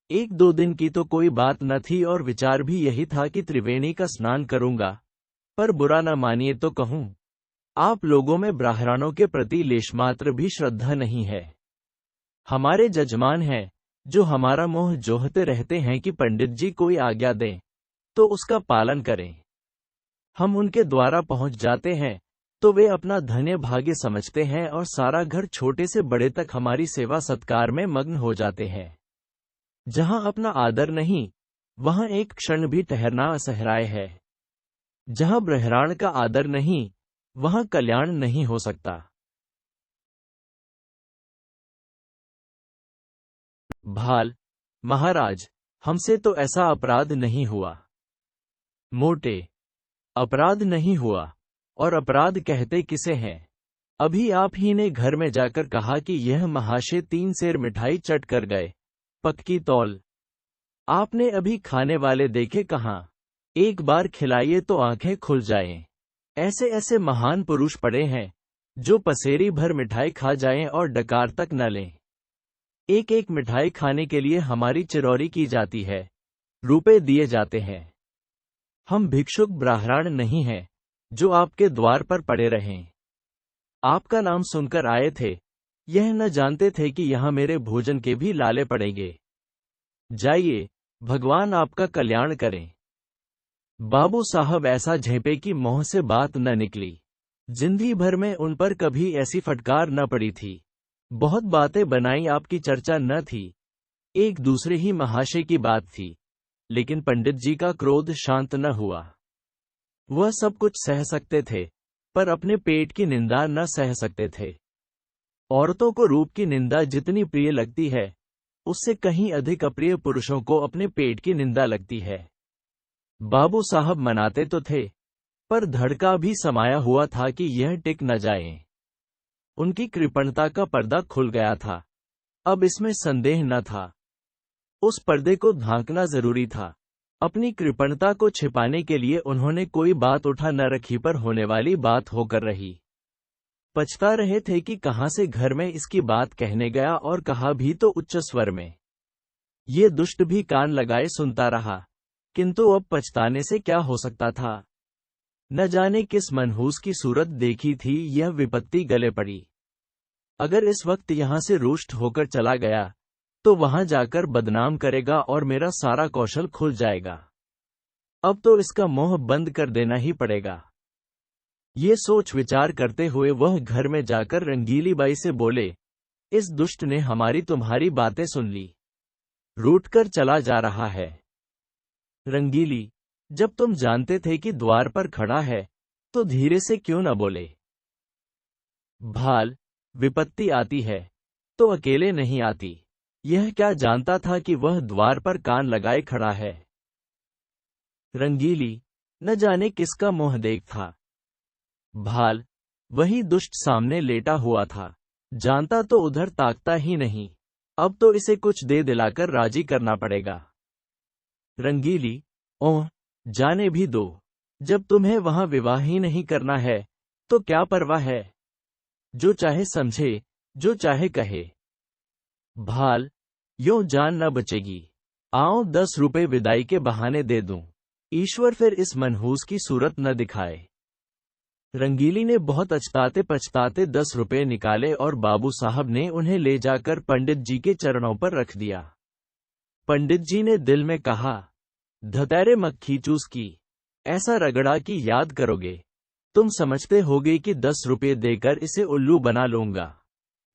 1-2 दिन की तो कोई बात न थी और विचार भी यही था कि त्रिवेणी का स्नान करूंगा, पर बुरा न मानिए तो कहूं, आप लोगों में ब्राह्मणों के प्रति लेशमात्र भी श्रद्धा नहीं है। हमारे जजमान हैं, जो हमारा मोह जोहते रहते हैं कि पंडित जी कोई आज्ञा दें तो उसका पालन करें। हम उनके द्वारा पहुंच जाते हैं तो वे अपना धन्य भाग्य समझते हैं और सारा घर छोटे से बड़े तक हमारी सेवा सत्कार में मग्न हो जाते हैं। जहां अपना आदर नहीं, वहां एक क्षण भी ठहरना असहराय है। जहां ब्रह्मांड का आदर नहीं, वहां कल्याण नहीं हो सकता। भाल, महाराज, हमसे तो ऐसा अपराध नहीं हुआ। मोटे, अपराध नहीं हुआ, और अपराध कहते किसे हैं? अभी आप ही ने घर में जाकर कहा कि यह महाशय 3 सेर मिठाई चट कर गए। पक्की तौल? आपने अभी खाने वाले देखे कहां? एक बार खिलाइए तो आंखें खुल जाएं। ऐसे ऐसे महान पुरुष पड़े हैं जो पसेरी भर मिठाई खा जाएं और डकार तक न लें। एक एक मिठाई खाने के लिए हमारी चिरौरी की जाती है, रुपए दिए जाते हैं। हम भिक्षुक ब्राह्मण नहीं हैं जो आपके द्वार पर पड़े रहें। आपका नाम सुनकर आए थे, यह न जानते थे कि यहाँ मेरे भोजन के भी लाले पड़ेंगे। जाइए, भगवान आपका कल्याण करें। बाबू साहब ऐसा झेपे कि मुंह से बात न निकली। जिंदगी भर में उन पर कभी ऐसी फटकार न पड़ी थी। बहुत बातें बनाई, आपकी चर्चा न थी, एक दूसरे ही महाशय की बात थी, लेकिन पंडित जी का क्रोध शांत न हुआ। वह सब कुछ सह सकते थे, पर अपने पेट की निंदा न सह सकते थे। औरतों को रूप की निंदा जितनी प्रिय लगती है, उससे कहीं अधिक अप्रिय पुरुषों को अपने पेट की निंदा लगती है। बाबू साहब मनाते तो थे, पर धड़का भी समाया हुआ था कि यह टिक न जाए। उनकी कृपणता का पर्दा खुल गया था, अब इसमें संदेह न था। उस पर्दे को ढांकना जरूरी था। अपनी कृपणता को छिपाने के लिए उन्होंने कोई बात उठा न रखी, पर होने वाली बात होकर रही। पछता रहे थे कि कहां से घर में इसकी बात कहने गया, और कहा भी तो उच्च स्वर में। ये दुष्ट भी कान लगाए सुनता रहा, किंतु अब पछताने से क्या हो सकता था। न जाने किस मनहूस की सूरत देखी थी यह विपत्ति गले पड़ी। अगर इस वक्त यहां से रुष्ट होकर चला गया तो वहां जाकर बदनाम करेगा और मेरा सारा कौशल खुल जाएगा। अब तो इसका मोह बंद कर देना ही पड़ेगा। ये सोच विचार करते हुए वह घर में जाकर रंगीली बाई से बोले, इस दुष्ट ने हमारी तुम्हारी बातें सुन ली, रूठ कर चला जा रहा है। रंगीली, जब तुम जानते थे कि द्वार पर खड़ा है तो धीरे से क्यों न बोले? भाल, विपत्ति आती है तो अकेले नहीं आती। यह क्या जानता था कि वह द्वार पर कान लगाए खड़ा है? रंगीली, न जाने किसका मुंह देख था। भाल, वही दुष्ट सामने लेटा हुआ था। जानता तो उधर ताकता ही नहीं। अब तो इसे कुछ दे दिलाकर राजी करना पड़ेगा। रंगीली, ओह, जाने भी दो। जब तुम्हें वहां विवाह ही नहीं करना है तो क्या परवाह है? जो चाहे समझे, जो चाहे कहे। भाल, यूं जान न बचेगी। आओ 10 रुपए विदाई के बहाने दे दूं। ईश्वर फिर इस मनहूस की सूरत न दिखाए। रंगीली ने बहुत अचताते पछताते 10 रुपए निकाले और बाबू साहब ने उन्हें ले जाकर पंडित जी के चरणों पर रख दिया। पंडित जी ने दिल में कहा, धतैरे मक्खी चूस की, ऐसा रगड़ा कि याद करोगे। तुम समझते होगे कि 10 रुपए देकर इसे उल्लू बना लूंगा।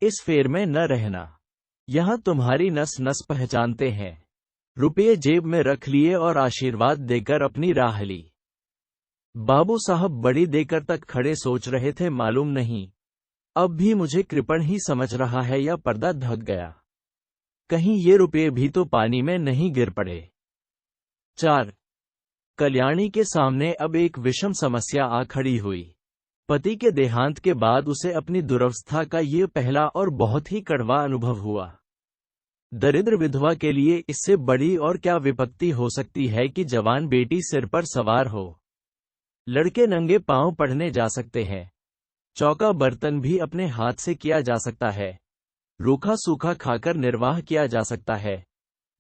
इस फेर में न रहना। यहां तुम्हारी नस नस पहचानते हैं। रुपये जेब में रख लिए और आशीर्वाद देकर अपनी राह ली। बाबू साहब बड़ी देकर तक खड़े सोच रहे थे, मालूम नहीं अब भी मुझे कृपण ही समझ रहा है या पर्दा ढक गया। कहीं ये रुपये भी तो पानी में नहीं गिर पड़े। 4. कल्याणी के सामने अब एक विषम समस्या आ खड़ी हुई। पति के देहांत के बाद उसे अपनी दुरवस्था का ये पहला और बहुत ही कड़वा अनुभव हुआ। दरिद्र विधवा के लिए इससे बड़ी और क्या विपत्ति हो सकती है कि जवान बेटी सिर पर सवार हो। लड़के नंगे पांव पढ़ने जा सकते हैं। चौका बर्तन भी अपने हाथ से किया जा सकता है। रूखा सूखा खाकर निर्वाह किया जा सकता है।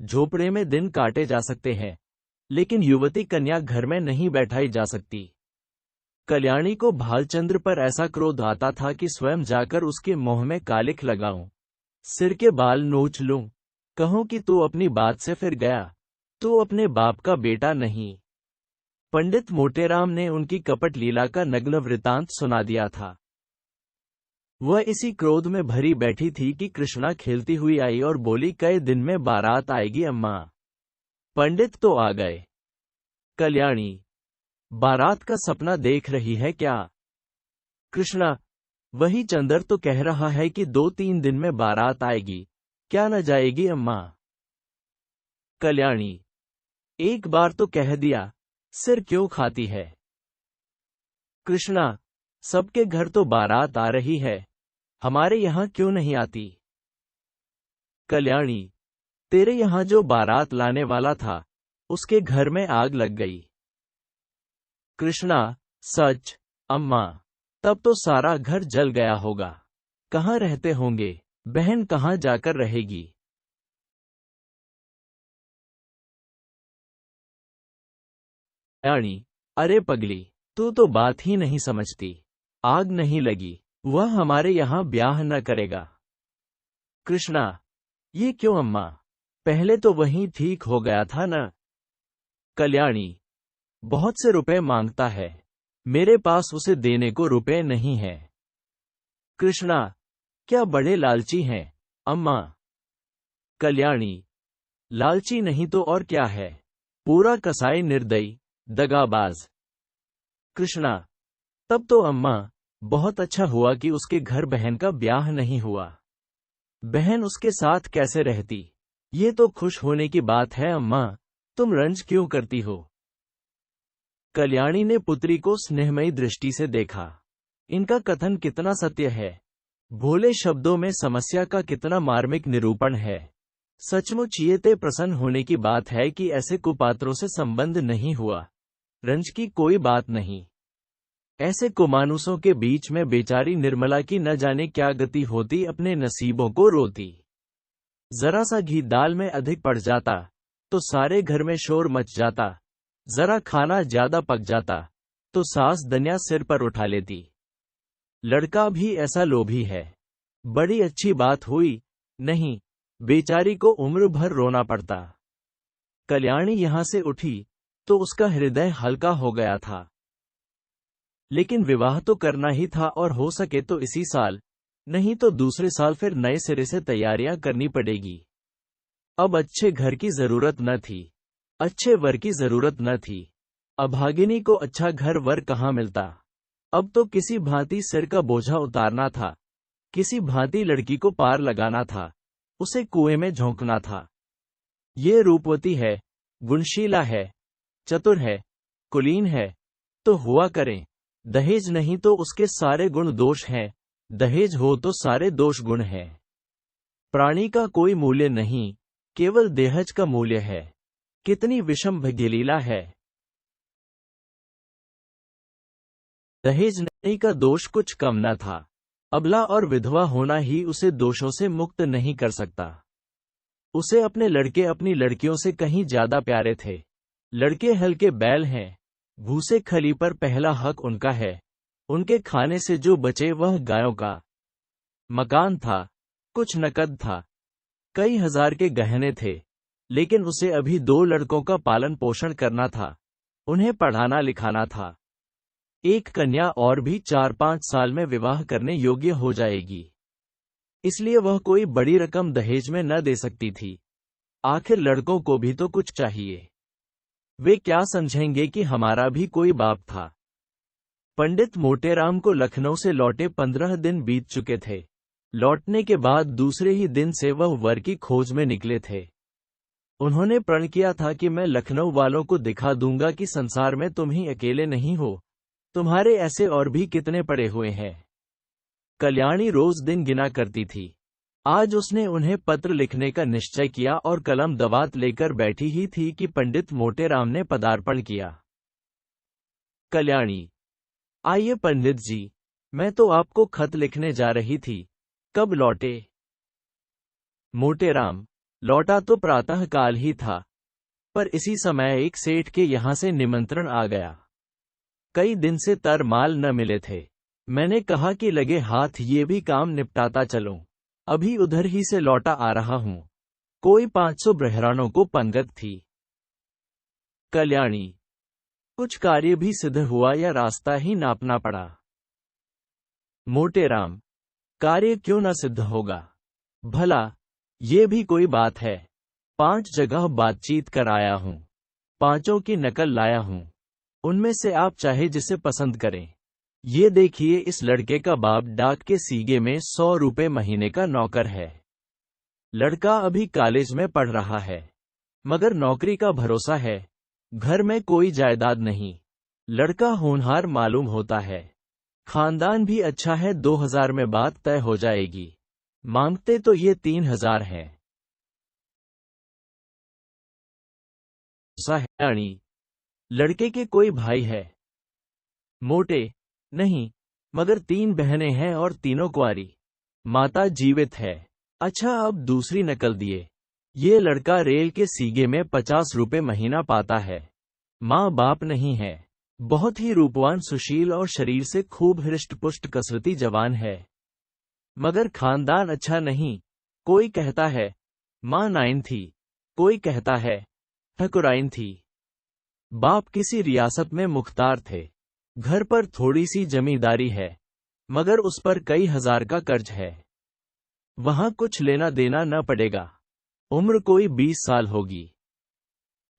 झोपड़े में दिन काटे जा सकते हैं, लेकिन युवती कन्या घर में नहीं बैठाई जा सकती। कल्याणी को भालचंद्र पर ऐसा क्रोध आता था कि स्वयं जाकर उसके मुंह में कालिख लगाऊं, सिर के बाल नोच लूं, कहूं कि तू अपनी बात से फिर गया, तू अपने बाप का बेटा नहीं। पंडित मोटेराम ने उनकी कपट लीला का नग्न वृतांत सुना दिया था। वह इसी क्रोध में भरी बैठी थी कि कृष्णा खेलती हुई आई और बोली, कई दिन में बारात आएगी अम्मा। पंडित तो आ गए। कल्याणी, बारात का सपना देख रही है क्या? कृष्णा, वही चंदर तो कह रहा है कि 2-3 दिन में बारात आएगी, क्या न जाएगी अम्मा? कल्याणी, एक बार तो कह दिया, सिर क्यों खाती है? कृष्णा, सबके घर तो बारात आ रही है, हमारे यहां क्यों नहीं आती? कल्याणी, तेरे यहां जो बारात लाने वाला था उसके घर में आग लग गई। कृष्णा, सच अम्मा, तब तो सारा घर जल गया होगा। कहां रहते होंगे? बहन कहां जाकर रहेगी? कल्याणी, अरे पगली, तू तो बात ही नहीं समझती। आग नहीं लगी, वह हमारे यहां ब्याह न करेगा। कृष्णा, ये क्यों अम्मा? पहले तो वही ठीक हो गया था न? कल्याणी, बहुत से रुपए मांगता है, मेरे पास उसे देने को रुपए नहीं है। कृष्णा, क्या बड़े लालची हैं अम्मा? कल्याणी, लालची नहीं तो और क्या है, पूरा कसाई निर्दयी दगाबाज। कृष्णा, तब तो अम्मा बहुत अच्छा हुआ कि उसके घर बहन का ब्याह नहीं हुआ। बहन उसके साथ कैसे रहती? ये तो खुश होने की बात है अम्मा, तुम रंज क्यों करती हो? कल्याणी ने पुत्री को स्नेहमयी दृष्टि से देखा। इनका कथन कितना सत्य है, भोले शब्दों में समस्या का कितना मार्मिक निरूपण है। सचमुच ये ते प्रसन्न होने की बात है कि ऐसे कुपात्रों से संबंध नहीं हुआ। रंज की कोई बात नहीं। ऐसे कुमानुसों के बीच में बेचारी निर्मला की न जाने क्या गति होती, अपने नसीबों को रोती। जरा सा घी दाल में अधिक पड़ जाता तो सारे घर में शोर मच जाता, जरा खाना ज्यादा पक जाता तो सास दनिया सिर पर उठा लेती। लड़का भी ऐसा लोभी है। बड़ी अच्छी बात हुई, नहीं बेचारी को उम्र भर रोना पड़ता। कल्याणी यहां से उठी तो उसका हृदय हल्का हो गया था। लेकिन विवाह तो करना ही था, और हो सके तो इसी साल, नहीं तो दूसरे साल फिर नए सिरे से तैयारियां करनी पड़ेगी। अब अच्छे घर की जरूरत न थी। अच्छे वर की जरूरत न थी। अभागिनी को अच्छा घर वर कहाँ मिलता। अब तो किसी भांति सिर का बोझा उतारना था, किसी भांति लड़की को पार लगाना था, उसे कुएं में झोंकना था। ये रूपवती है, गुणशीला है, चतुर है, कुलीन है, तो हुआ करें। दहेज नहीं तो उसके सारे गुण दोष हैं, दहेज हो तो सारे दोष गुण हैं। प्राणी का कोई मूल्य नहीं, केवल देहज का मूल्य है। कितनी विषम भग्यलीला है। दहेज नहीं का दोष कुछ कम न था। अबला और विधवा होना ही उसे दोषों से मुक्त नहीं कर सकता। उसे अपने लड़के अपनी लड़कियों से कहीं ज्यादा प्यारे थे। लड़के हल्के बैल हैं, भूसे खली पर पहला हक उनका है। उनके खाने से जो बचे वह गायों का। मकान था, कुछ नकद था, कई हजार के गहने थे, लेकिन उसे अभी 2 लड़कों का पालन पोषण करना था, उन्हें पढ़ाना लिखाना था। एक कन्या और भी 4-5 साल में विवाह करने योग्य हो जाएगी, इसलिए वह कोई बड़ी रकम दहेज में न दे सकती थी। आखिर लड़कों को भी तो कुछ चाहिए। वे क्या समझेंगे कि हमारा भी कोई बाप था। पंडित मोटेराम को लखनऊ से लौटे 15 दिन बीत चुके थे। लौटने के बाद दूसरे ही दिन से वह वर की खोज में निकले थे। उन्होंने प्रण किया था कि मैं लखनऊ वालों को दिखा दूंगा कि संसार में तुम ही अकेले नहीं हो, तुम्हारे ऐसे और भी कितने पड़े हुए हैं। कल्याणी रोज दिन गिना करती थी। आज उसने उन्हें पत्र लिखने का निश्चय किया और कलम दवात लेकर बैठी ही थी कि पंडित मोटेराम ने पदार्पण किया। कल्याणी, आइए पंडित जी, मैं तो आपको खत लिखने जा रही थी, कब लौटे? मोटेराम, लौटा तो प्रातः काल ही था, पर इसी समय एक सेठ के यहां से निमंत्रण आ गया। कई दिन से तरमाल न मिले थे। मैंने कहा कि लगे हाथ ये भी काम निपटाता चलूं। अभी उधर ही से लौटा आ रहा हूं। कोई 500 ब्रहरानों को पंगत थी। कल्याणी, कुछ कार्य भी सिद्ध हुआ या रास्ता ही नापना पड़ा? मोटेराम, कार्य क्यों न सिद्ध होगा? भला ये भी कोई बात है? 5 जगह बातचीत कर आया हूं, 5 की नकल लाया हूं। उनमें से आप चाहे जिसे पसंद करें। ये देखिए, इस लड़के का बाप डाक के सीगे में 100 रुपए महीने का नौकर है। लड़का अभी कॉलेज में पढ़ रहा है, मगर नौकरी का भरोसा है। घर में कोई जायदाद नहीं। लड़का होनहार मालूम होता है। खानदान भी अच्छा है। 2000 में बात तय हो जाएगी। मांगते तो ये 3000 हैं। साहयाणी, लड़के के कोई भाई है? मोटे, नहीं, मगर 3 बहनें हैं और तीनों कुंवारी। माता जीवित है। अच्छा, अब दूसरी नकल दिए। ये लड़का रेल के सीगे में 50 रुपए महीना पाता है। माँ बाप नहीं है। बहुत ही रूपवान, सुशील और शरीर से खूब हृष्ट-पुष्ट कसरती जवान है, मगर खानदान अच्छा नहीं। कोई कहता है माँ नाइन थी, कोई कहता है ठकुराइन थी। बाप किसी रियासत में मुख्तार थे। घर पर थोड़ी सी जमींदारी है, मगर उस पर कई हजार का कर्ज है। वहां कुछ लेना देना न पड़ेगा। उम्र कोई 20 साल होगी।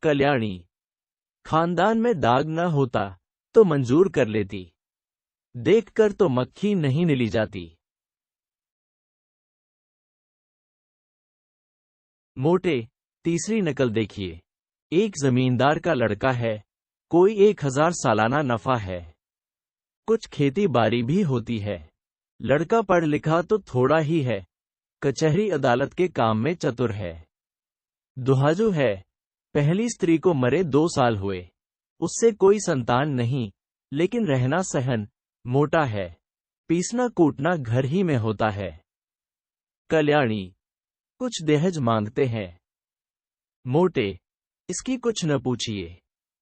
कल्याणी, खानदान में दाग न होता तो मंजूर कर लेती। देखकर तो मक्खी नहीं निली जाती। मोटे, तीसरी नकल देखिए। एक जमींदार का लड़का है, कोई 1000 सालाना नफा है। कुछ खेती बाड़ी भी होती है। लड़का पढ़ लिखा तो थोड़ा ही है, कचहरी अदालत के काम में चतुर है। दुहाजू है। पहली स्त्री को मरे 2 साल हुए। उससे कोई संतान नहीं, लेकिन रहना सहन। मोटा है। पीसना कूटना घर ही में होता है। कल्याणी, कुछ दहेज मांगते हैं। मोटे, इसकी कुछ न पूछिए,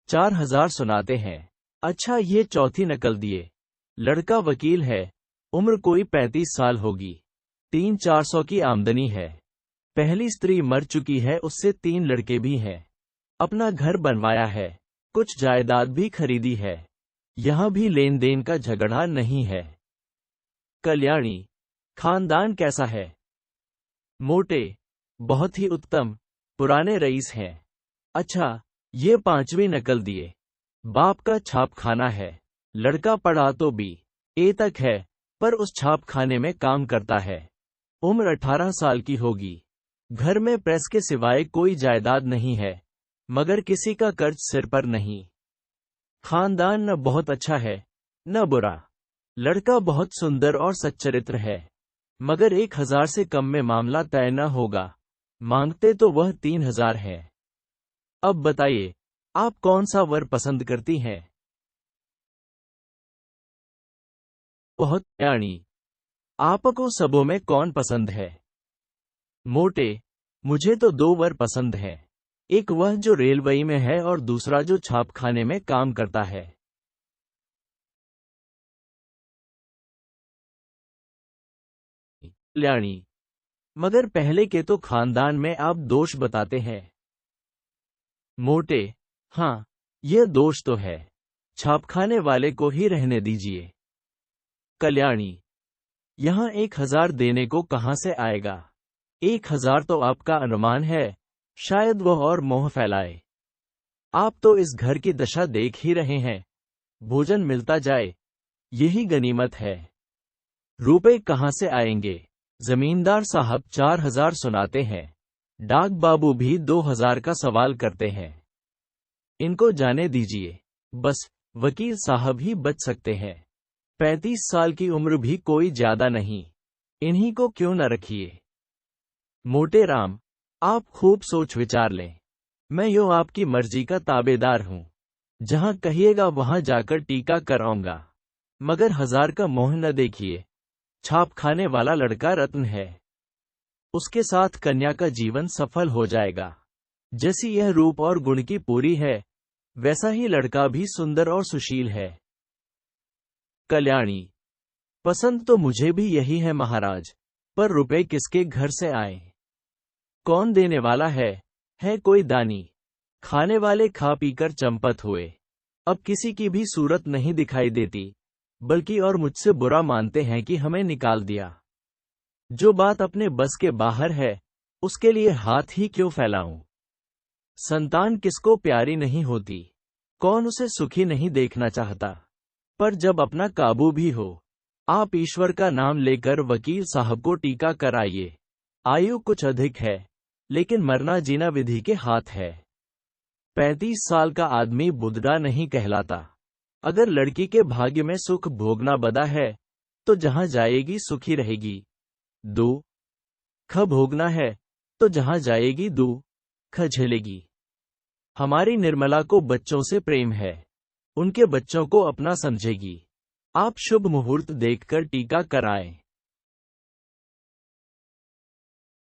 4000 सुनाते हैं। अच्छा, ये चौथी नकल दिए। लड़का वकील है, उम्र कोई 35 साल होगी। 300-400 की आमदनी है। पहली स्त्री मर चुकी है, उससे 3 लड़के भी हैं। अपना घर बनवाया है, कुछ जायदाद भी खरीदी है। यहां भी लेन देन का झगड़ा नहीं है। कल्याणी, खानदान कैसा है? मोटे, बहुत ही उत्तम, पुराने रईस हैं। अच्छा, ये 5वीं नकल दिए। बाप का छाप खाना है। लड़का पढ़ा तो BA तक है, पर उस छाप खाने में काम करता है। उम्र 18 साल की होगी। घर में प्रेस के सिवाय कोई जायदाद नहीं है, मगर किसी का कर्ज सिर पर नहीं। खानदान न बहुत अच्छा है, न बुरा। लड़का बहुत सुंदर और सच्चरित्र है, मगर 1000 से कम में मामला तय न होगा। मांगते तो वह 3000 है। अब बताइए, आप कौन सा वर पसंद करती हैं? बहुत यानी आपको सबों में कौन पसंद है? मोटे, मुझे तो 2 वर पसंद है। एक वह जो रेलवे में है और दूसरा जो छापखाने में काम करता है। कल्याणी, मगर पहले के तो खानदान में आप दोष बताते हैं। मोटे, हाँ, यह दोष तो है। छापखाने वाले को ही रहने दीजिए। कल्याणी, यहां 1000 देने को कहां से आएगा? 1000 तो आपका अनुमान है, शायद वह और मोह फैलाए। आप तो इस घर की दशा देख ही रहे हैं। भोजन मिलता जाए, यही गनीमत है। रुपए कहां से आएंगे? जमींदार साहब 4000 सुनाते हैं। डाक बाबू भी 2000 का सवाल करते हैं। इनको जाने दीजिए, बस वकील साहब ही बच सकते हैं। 35 साल की उम्र भी कोई ज्यादा नहीं। इन्हीं को क्यों न रखिए। मोटे राम, आप खूब सोच विचार लें। मैं यूं आपकी मर्जी का ताबेदार हूं। जहां कहिएगा वहां जाकर टीका कराऊंगा। मगर 1000 का मोह न देखिए। छाप खाने वाला लड़का रत्न है। उसके साथ कन्या का जीवन सफल हो जाएगा। जैसी यह रूप और गुण की पूरी है, वैसा ही लड़का भी सुंदर और सुशील है। कल्याणी, पसंद तो मुझे भी यही है महाराज, पर रुपए किसके घर से आए? कौन देने वाला है कोई दानी? खाने वाले खा पीकर चंपत हुए। अब किसी की भी सूरत नहीं दिखाई देती, बल्कि और मुझसे बुरा मानते हैं कि हमें निकाल दिया। जो बात अपने बस के बाहर है, उसके लिए हाथ ही क्यों फैलाऊं? संतान किसको प्यारी नहीं होती? कौन उसे सुखी नहीं देखना चाहता? पर जब अपना काबू भी हो, आप ईश्वर का नाम लेकर वकील साहब को टीका कराइए। आयु कुछ अधिक है, लेकिन मरना जीना विधि के हाथ है। 35 साल का आदमी बुढ़ा नहीं कहलाता। अगर लड़की के भाग्य में सुख भोगना बदा है, तो जहां जाएगी सुखी रहेगी। दुख भोगना है, तो जहां जाएगी दुख झेलेगी। हमारी निर्मला को बच्चों से प्रेम है। उनके बच्चों को अपना समझेगी। आप शुभ मुहूर्त देखकर टीका कराएं।